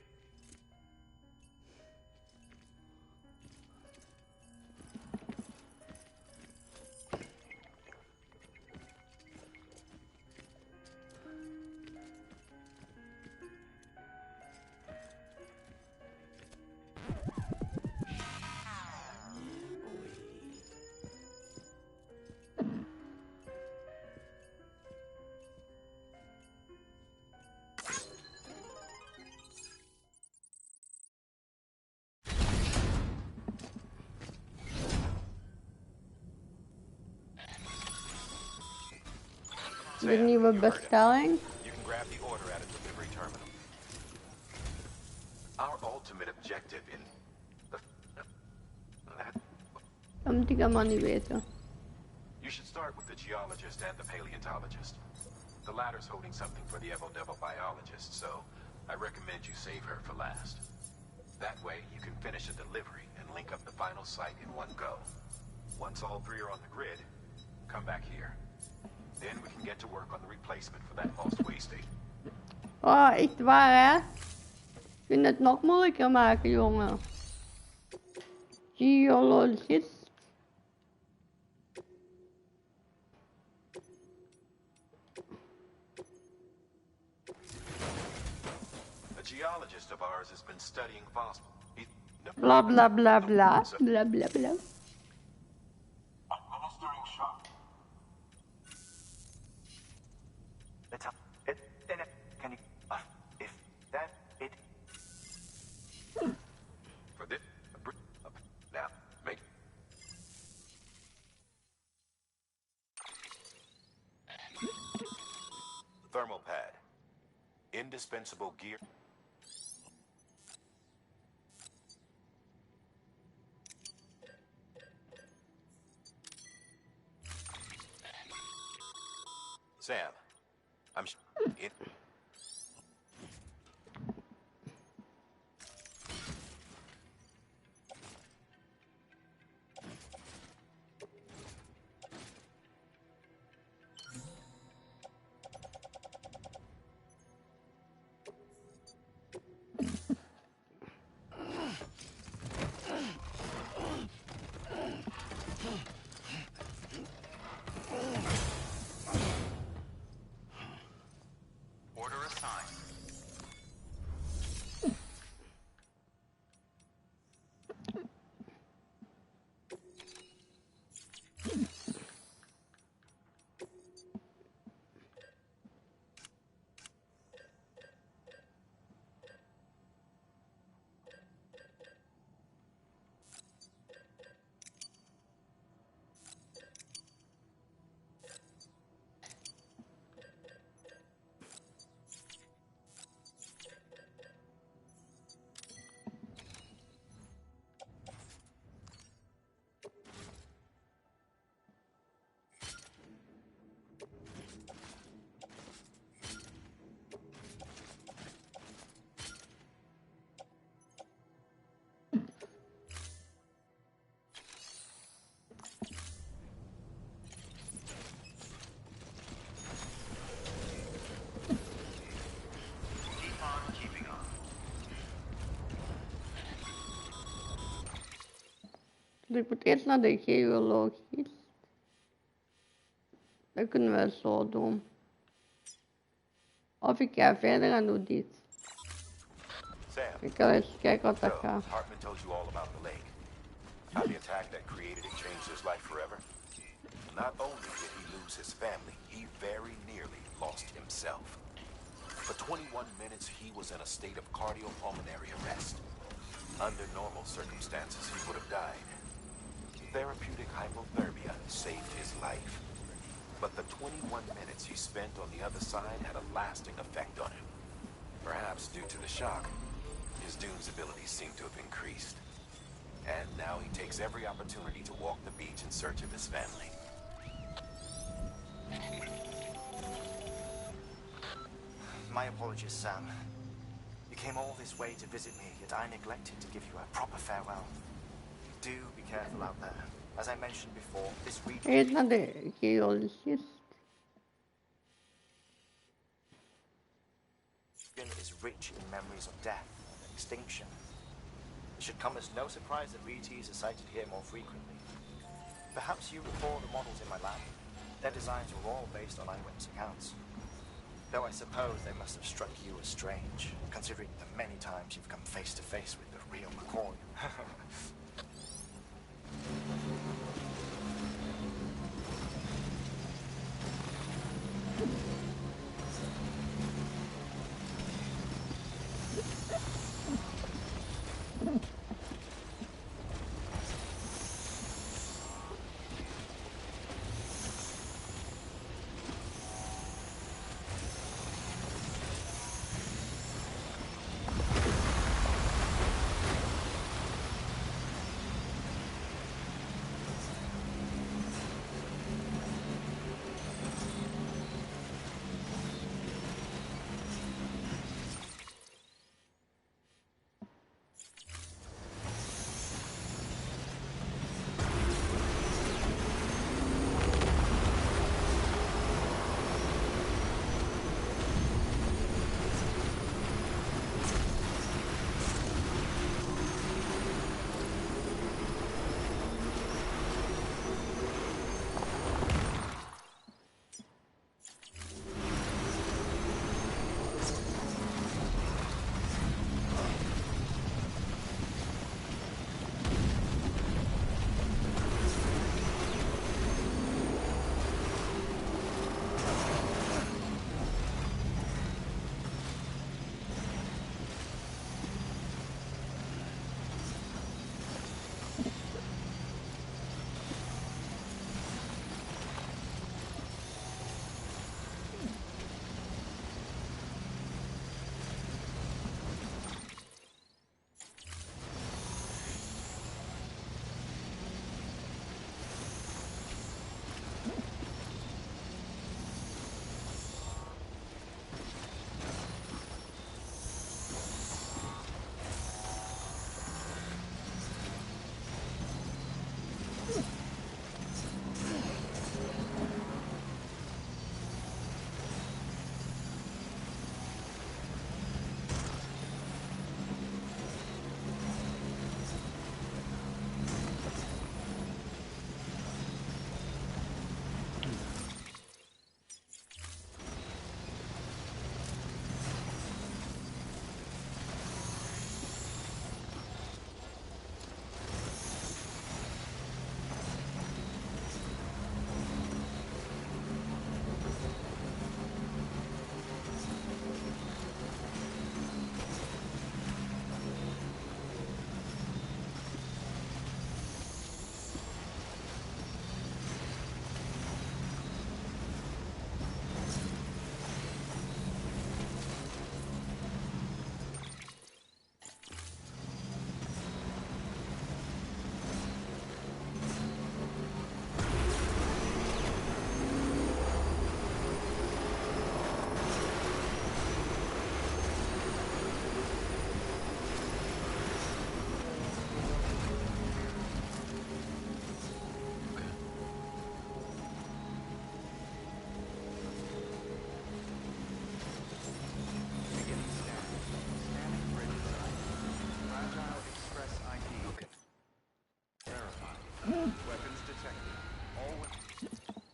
De nieuwe bestelling. You can grab the order at a delivery terminal. Our ultimate objective in Dat moet ik helemaal niet weten. You should start with the geologist and the paleontologist. The latter's holding something for the Evo-Devo biologist, so I recommend you save her for last. That way, you can finish a delivery and link up the final site in one go. Once all three are on the grid, come back here. Then we can get to work on the replacement for that lost way station. Oh, echt waar hè? Ik vind het nog moeilijker maken, jongen. Geologist. A geologist of ours has been studying fossils. Blah blah blah blah blah blah blah. Administering shock. Can you, if that, it... For this, now, make... Thermal pad. Indispensable gear. Sam, I'm it. Order assigned. Keep on keeping on. Dus ik moet eerst naar de geologist. Dat kunnen we zo doen. Of ik ga verder en doe dit. Sam. Ik ga eens kijken wat dat So, gaat. Hartman told you all about the lake. How the attack that created it changed his life forever. Not only did he lose his family, he very nearly lost himself. For 21 minutes, he was in a state of cardiopulmonary arrest. Under normal circumstances, he would have died. Therapeutic hypothermia saved his life. But the 21 minutes he spent on the other side had a lasting effect on him. Perhaps due to the shock, his Doom's abilities seem to have increased. And now he takes every opportunity to walk the beach in search of his family. My apologies, Sam. You came all this way to visit me, yet I neglected to give you a proper farewell. Do be careful out there. As I mentioned before, this region... Eerst naar de geologist. is rich in memories of death and extinction. It should come as no surprise that BTs are sighted here more frequently. Perhaps you recall the models in my lab? Their designs were all based on eyewitness accounts. Though I suppose they must have struck you as strange, considering the many times you've come face to face with the real McCoy.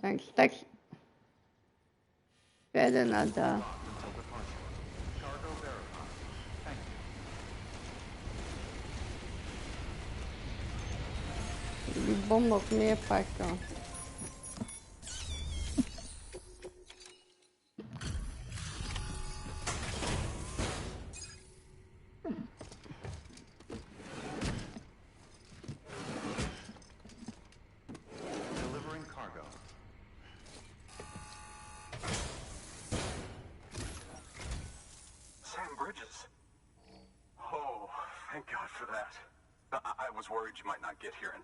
En straks verder naar daar. Die bom nog meer pakken. Delivering cargo. Sam Bridges. Oh, thank God for that. I was worried you might not get here and...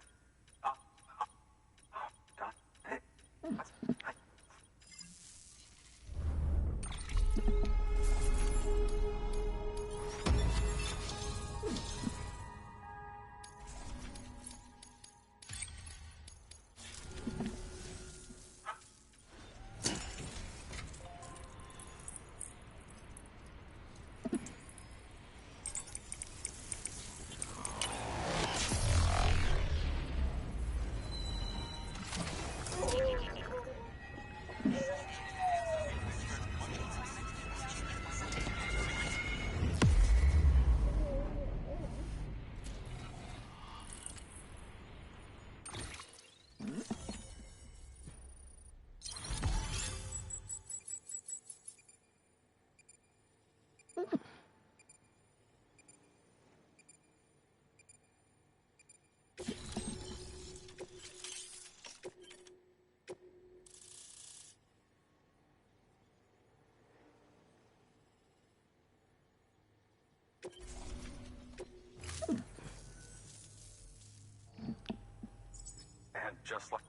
And just like...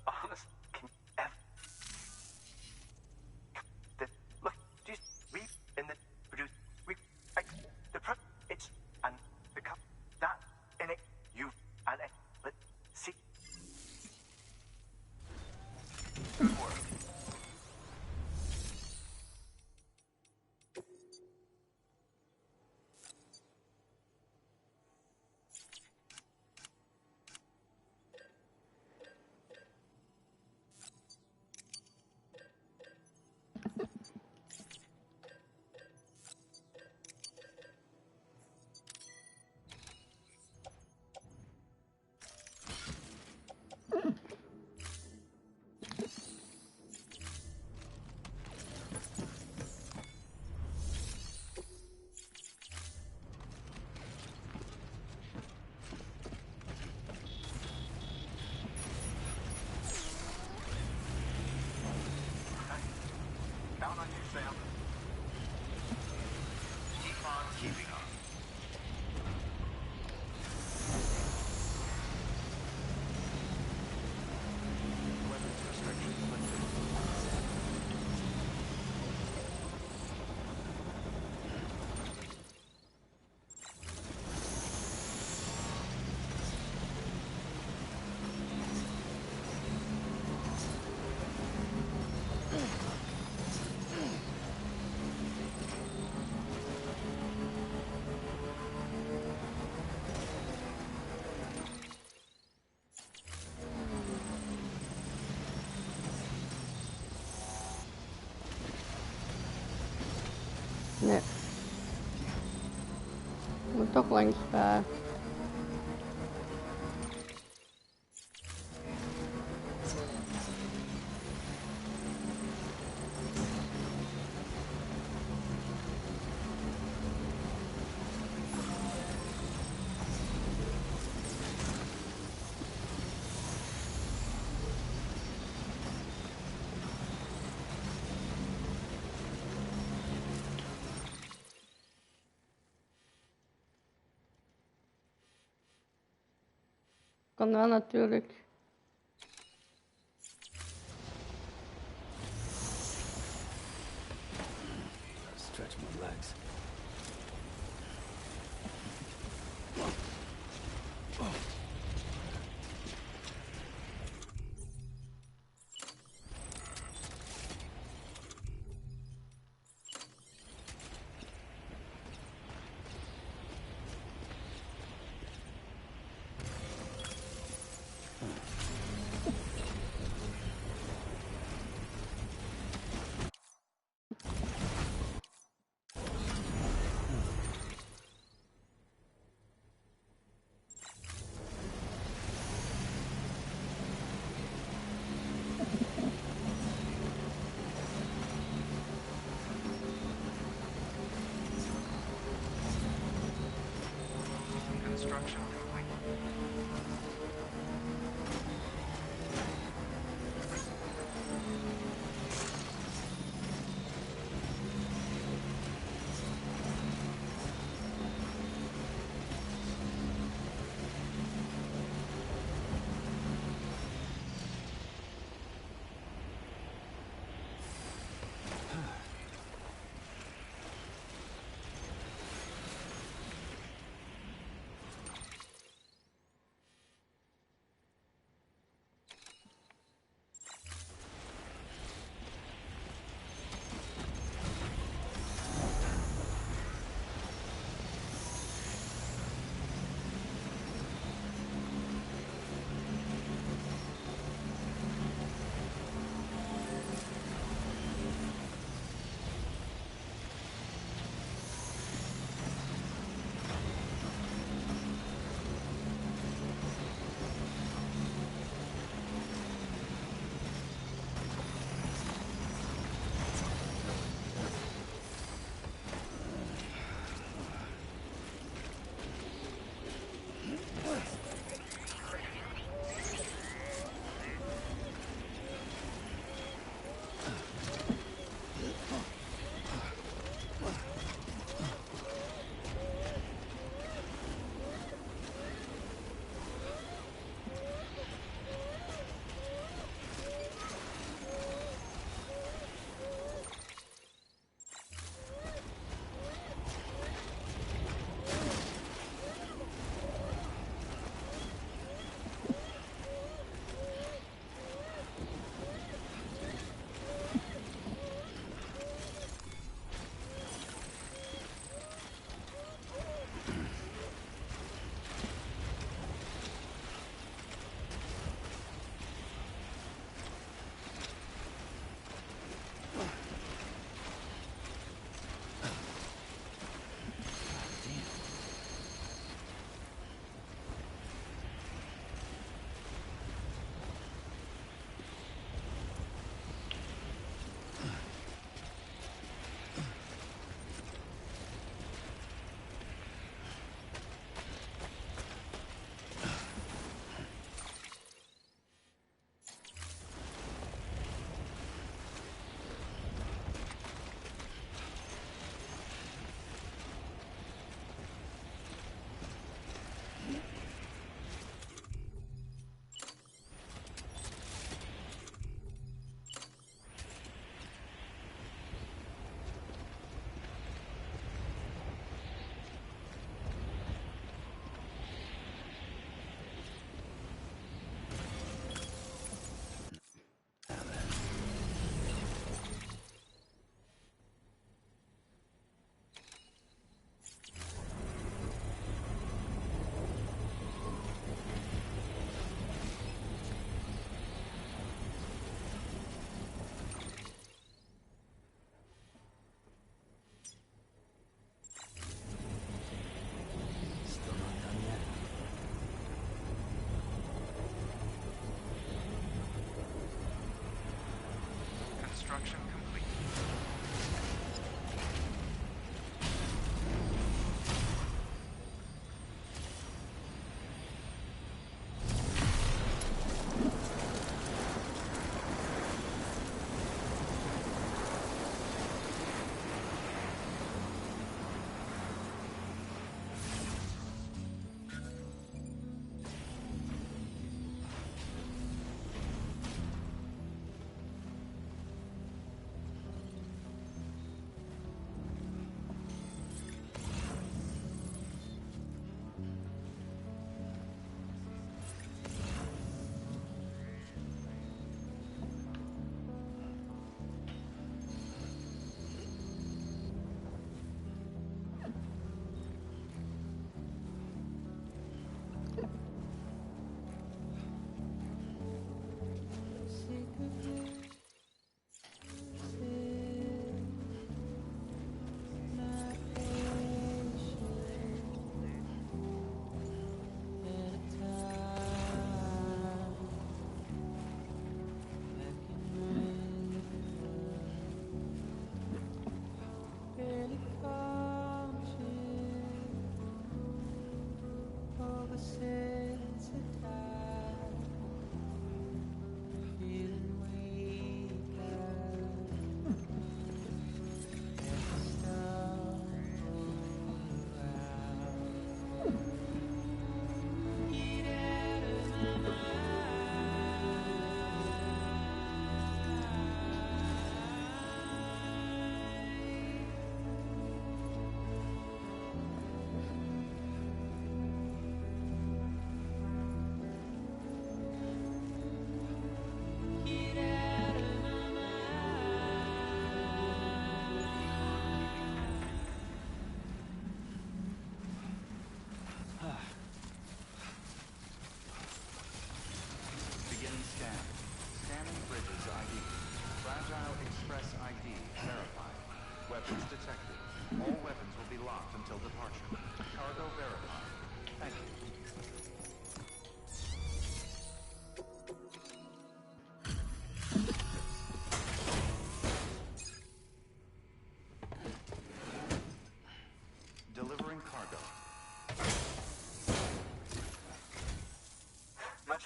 honest... Can you ever... Look, just read in the... produce... the... it's... and the cup... that... in it... you... and it... let's see... Good work. Down on you, Sam. Keep on keeping on. Weapons restrictions lifted. Nee. Moet toch langs daar. Kan wel natuurlijk. Stretch my legs. Construction complete. Construction complete.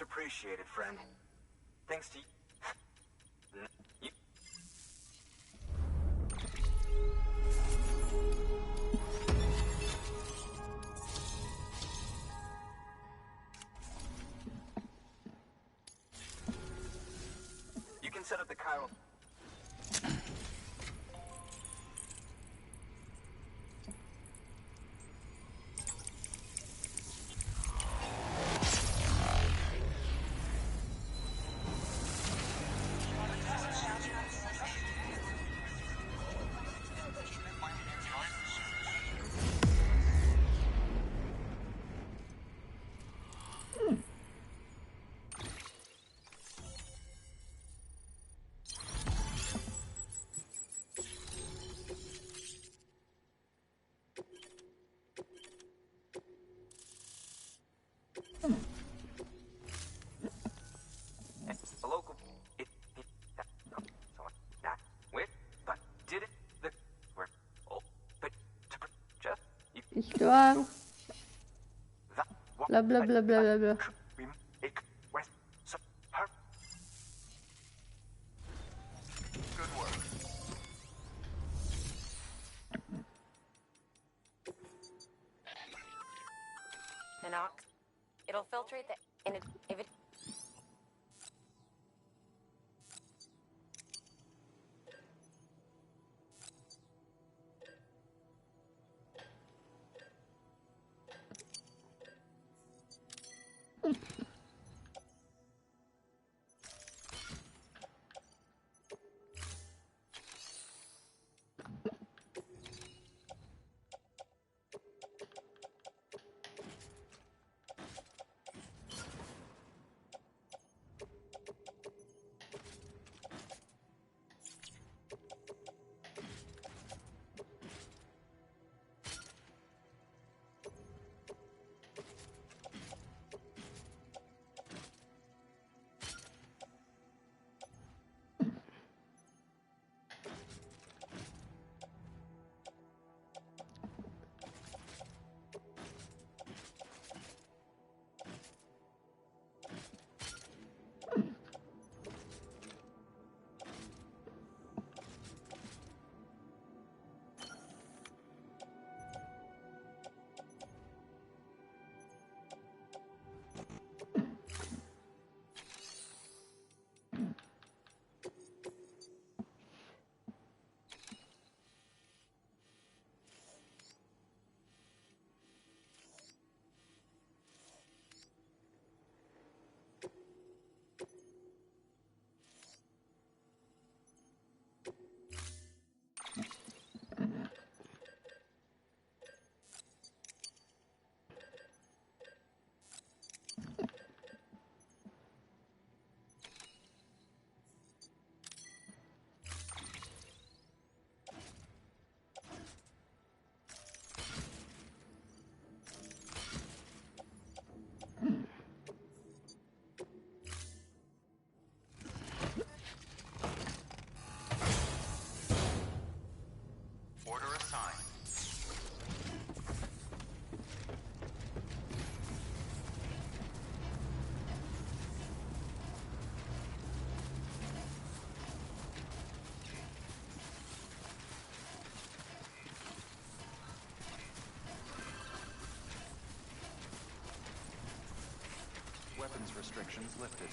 Much appreciated, friend. Thanks to you. You can set up the chiral. A local. That with, but did it the where? Oh, but just you. Histoire. Bla bla bla bla bla bla. Good work. Minox. It'll filtrate the and if it Order assigned. Weapons restrictions lifted.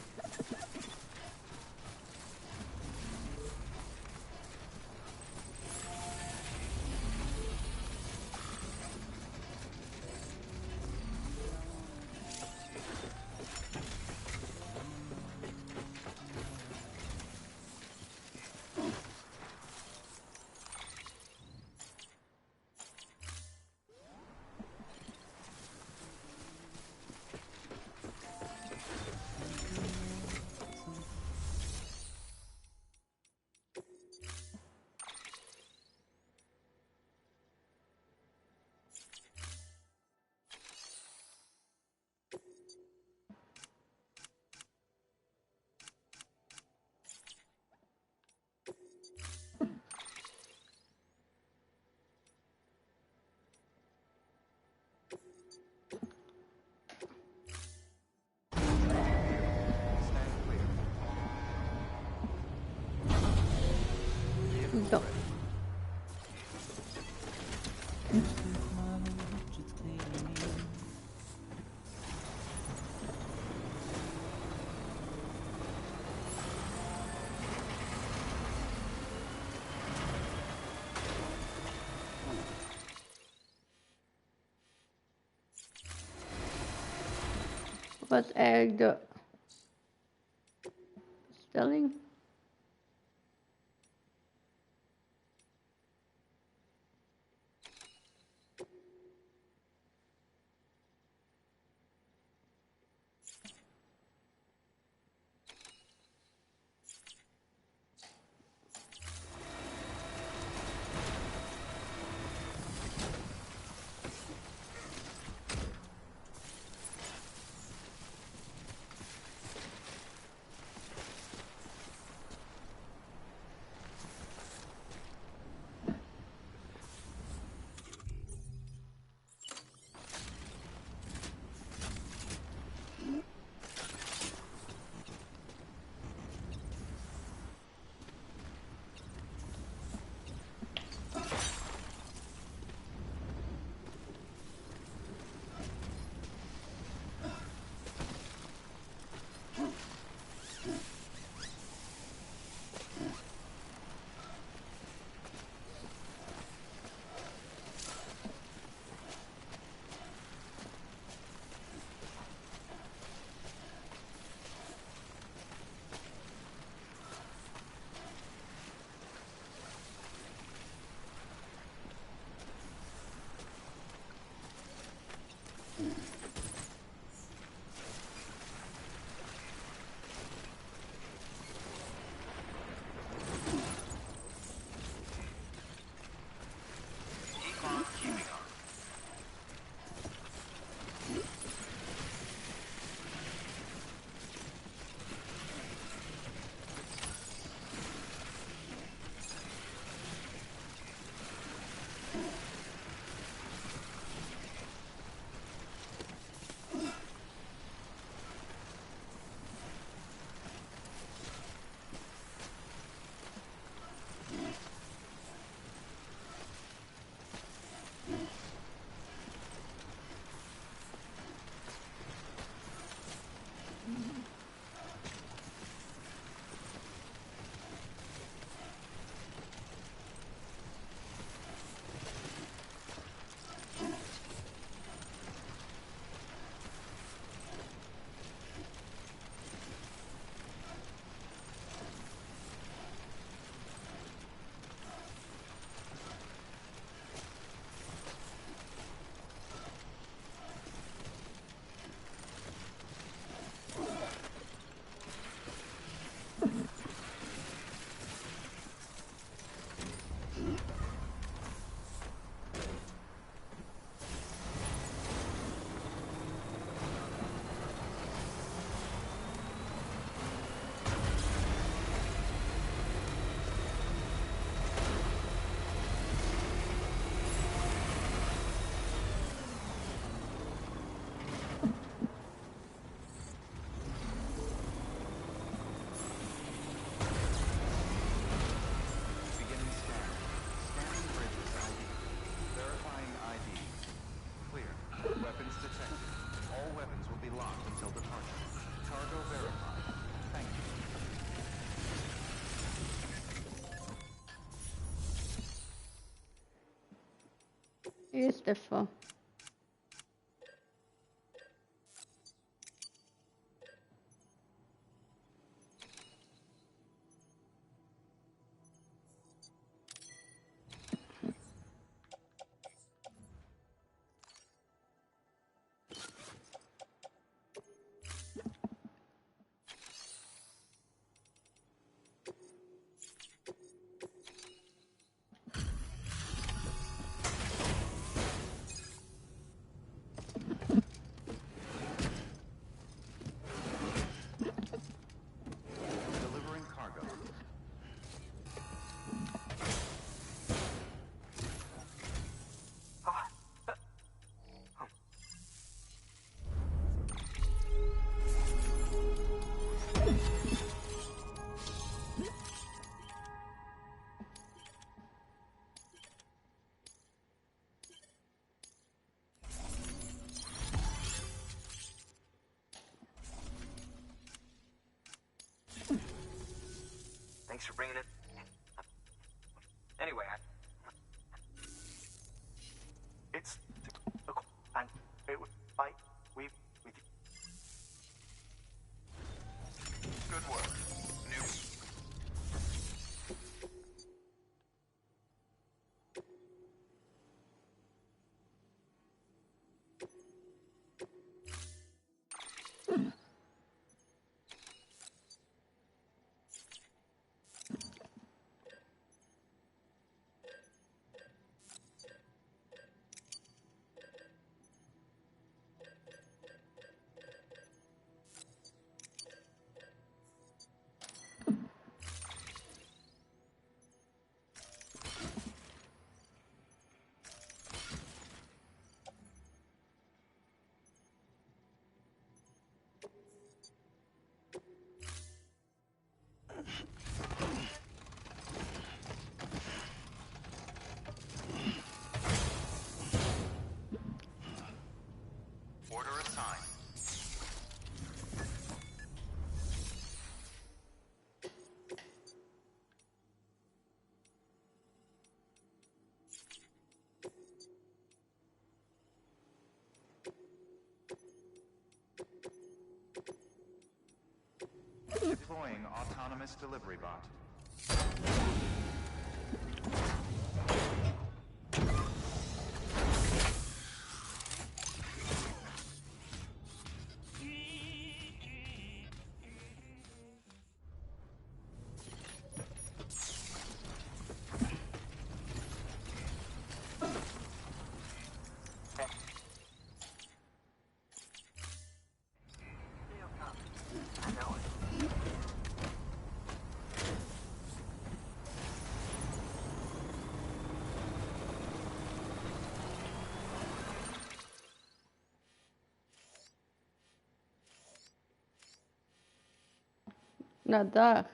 Zo. Wat is eigenlijk de stelling? Eerst even. Thanks for bringing it. Anyway, it's and it was like we with you. Good work. New. Order assigned. Deploying autonomous delivery bot. Nou, daar.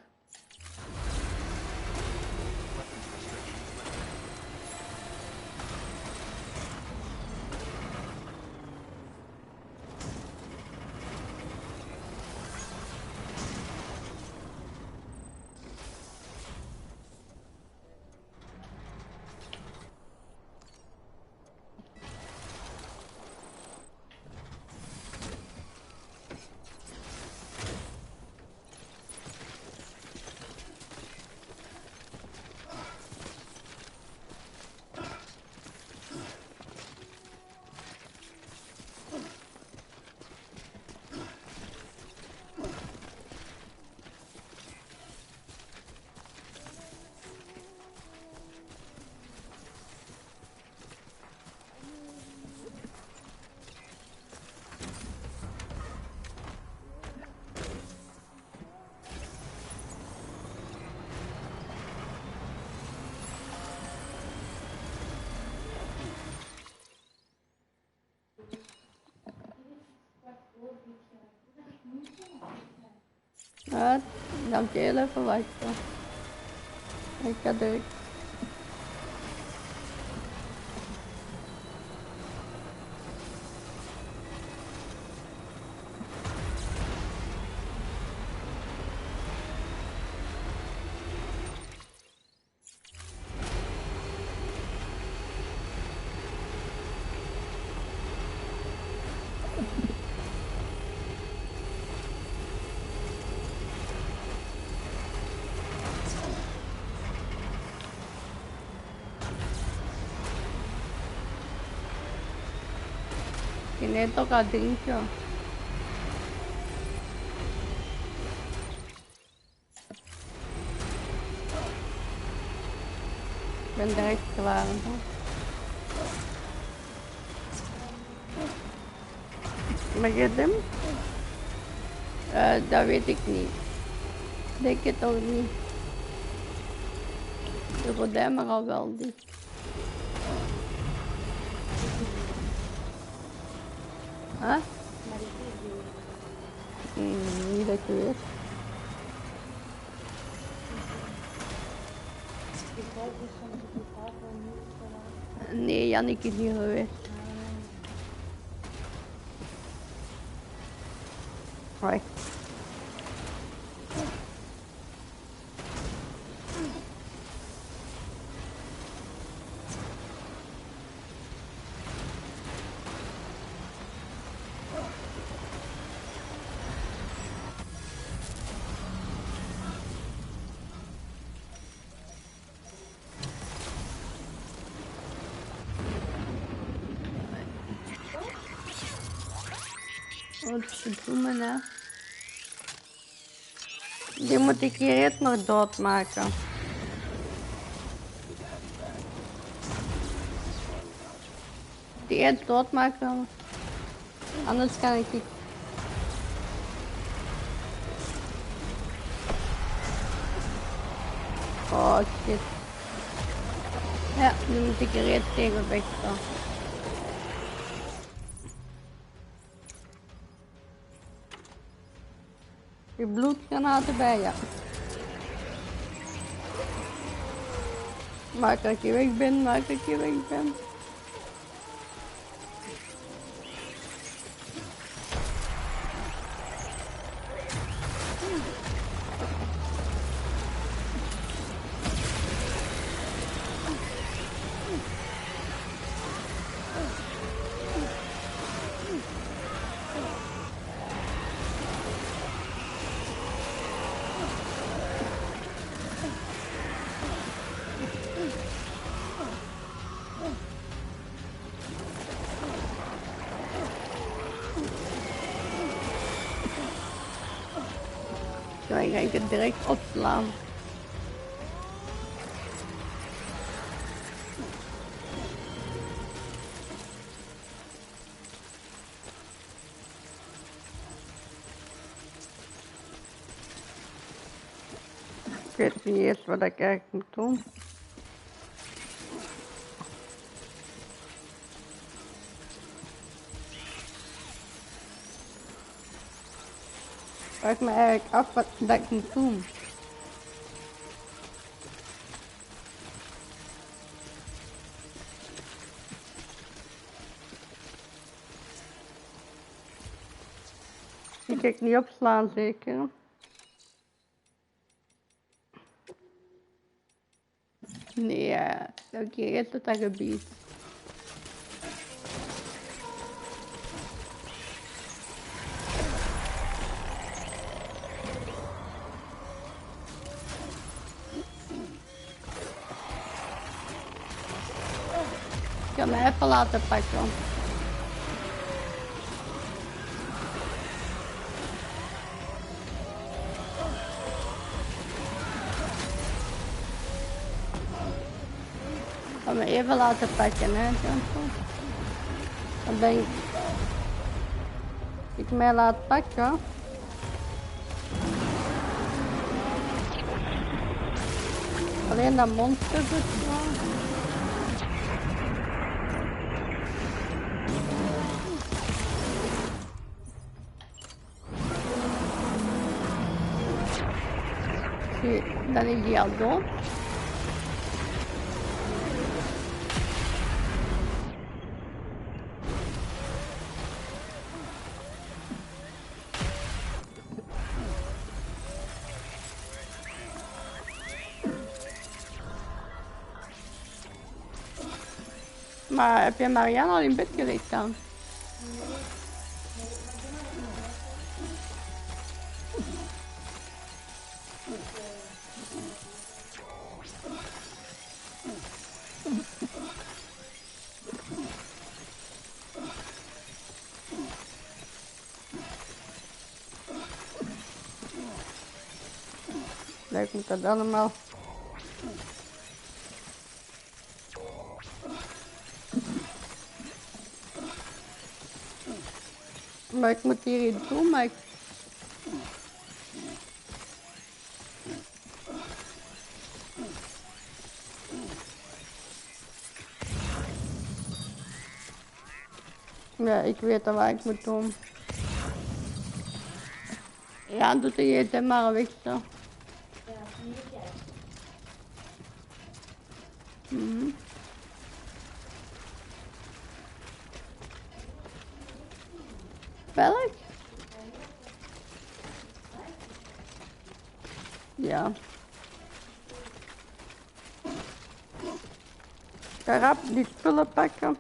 Ja, dan kun je even wachten. Ik ga druk. Ini toca drinken. Ik ben direct klaar. Mag je hem? Dat weet ik niet. Denk het ook niet. De gordijnen al wel dicht. Huh? Niet dat je weet. Nee, Jannik is niet geweest. Hoi. Wat verdoemen, hè. Die moet ik hier eerst nog doodmaken. Die eerst doodmaken. Anders kan ik niet. Oh shit. Ja, nu moet ik er eerst tegen vechten. Je bloedgranaten bij je. Maak dat je weg bent, maak dat je weg bent. Dan ga ik het direct opslaan. Ik weet niet eens wat ik eigenlijk moet doen. Ik vraag me eigenlijk af wat dat ik moet doen. Ik ga het niet opslaan zeker. Nee, oké, eerst tot dat gebied. Ik ga me even laten pakken. Ik ga me even laten pakken, hè. Dan ben ik mij laat pakken. Alleen dat monster verslaan. Dan is die al dood. Maar heb je Marianne al in bed gelegd dan? Ik moet dat allemaal. Maar ik moet hier iets doen, maar ik. Ja, ik weet al wat ik moet doen. Ja, doe de gsm maar weg zo. Welk? Ja. Ik ga rap die spullen pakken.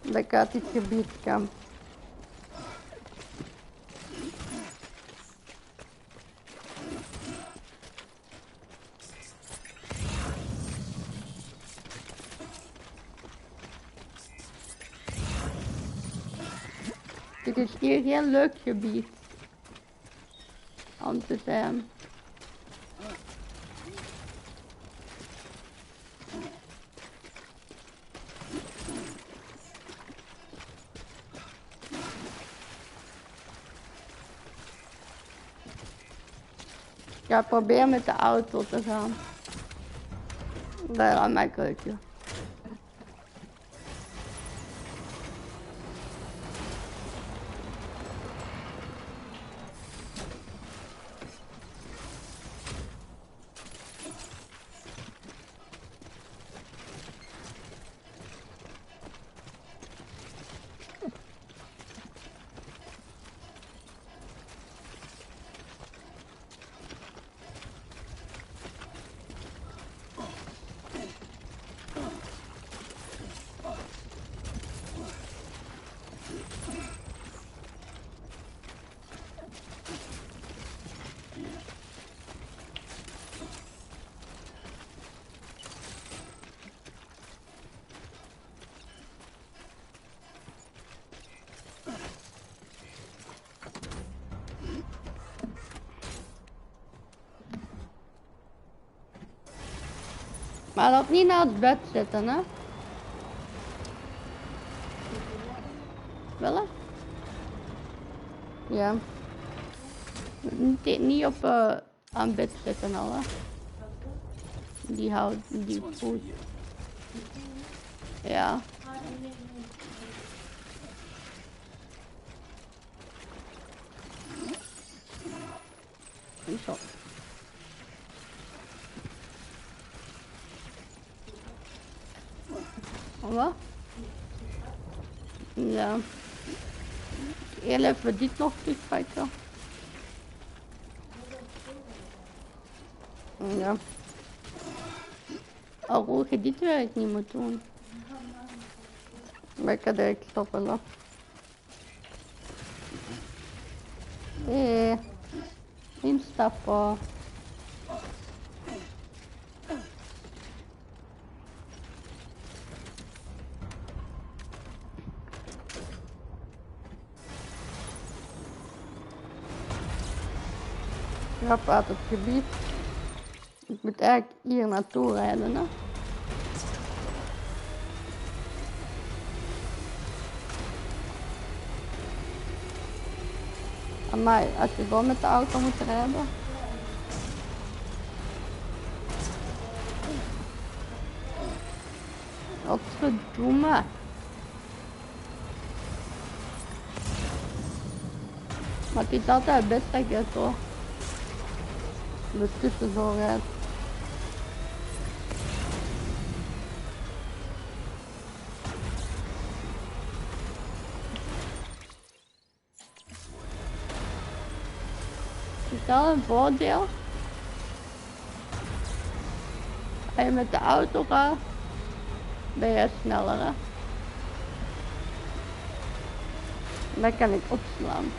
Dat ik uit dit gebied kan. Ik Het is hier geen leuk gebied om te zijn. Ik ga proberen met de auto te gaan. Daar aan mijn keuken. Maar dat niet naar het bed zitten, hè? Wel hè? Ja. Niet op aan bed zitten al, hè? Die houdt die voet. Ja. Zo. Wat? Ja. Heel even dit nog terugpakken. Ja. Al hoe je dit werk niet moet doen. Maar ik ga direct stoppen nog. Instappen. Rap uit het gebied. Ik moet eigenlijk hier naartoe rijden, hè. Amai, als je gewoon met de auto moet rijden. Godverdomme. Maar het is altijd best dat je zo tussen zo rijdt. Is dat een voordeel? Als je met de auto gaat, ben je sneller, hè? Dan kan ik opslaan.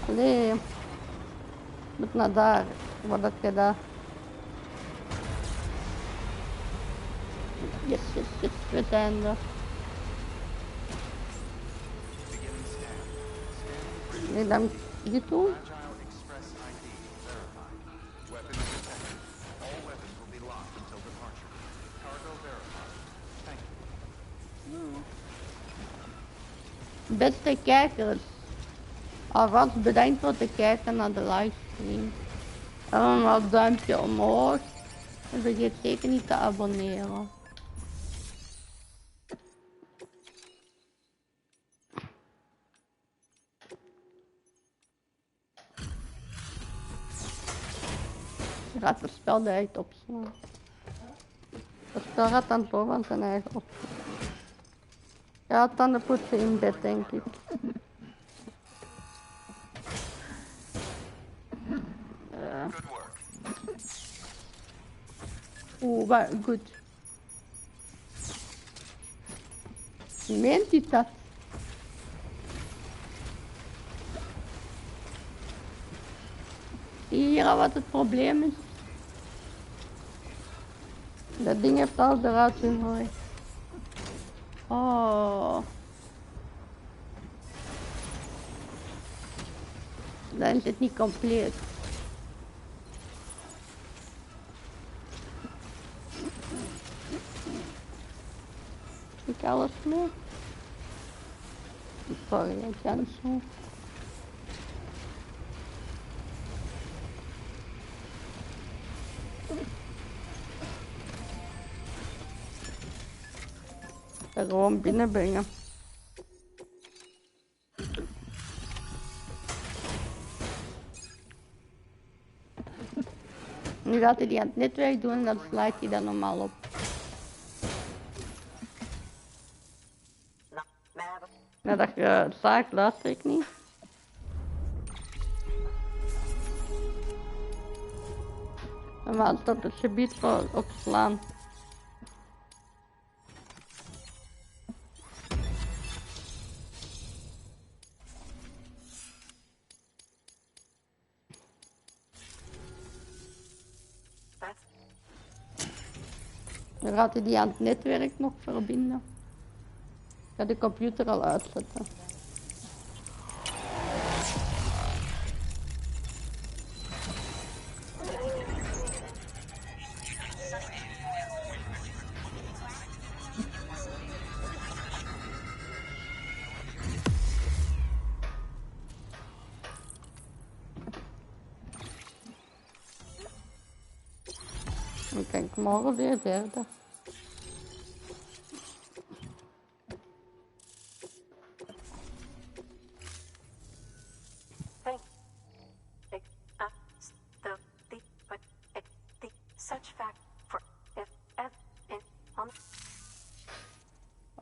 Allee, moet naar daar, wat heb je daar? Yes, we zijn er. Nee, dan dit doen. Beste kijkers, alvast bedankt voor het kijken naar de livestream. Allemaal een duimpje omhoog en vergeet zeker niet te abonneren. Je gaat het spel direct opslaan. Het spel gaat dan toch van zijn eigen op. Ja, tanden poetsen in bed, denk ik. Oeh, goed. Meent hij dat? Zie je hier al wat het probleem is? Dat ding heeft alles eruit gegooid. Oh. Dan is het niet compleet. Ik alles mee. Sorry, ik kan zo. Gewoon binnenbrengen. Nu gaat hij die aan het netwerk doen en dan slaat hij dat normaal op. Nou, dat je zaak luister ik niet. Maar staat het gebied voor opslaan. Dan gaat hij die aan het netwerk nog verbinden. Ik ga de computer al uitzetten. Dan kan ik morgen weer verder.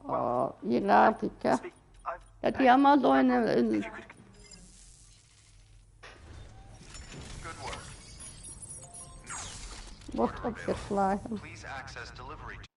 Oh, hier laat ik, hè. Dat die allemaal zo in een... Wordt opgeslagen. Please access delivery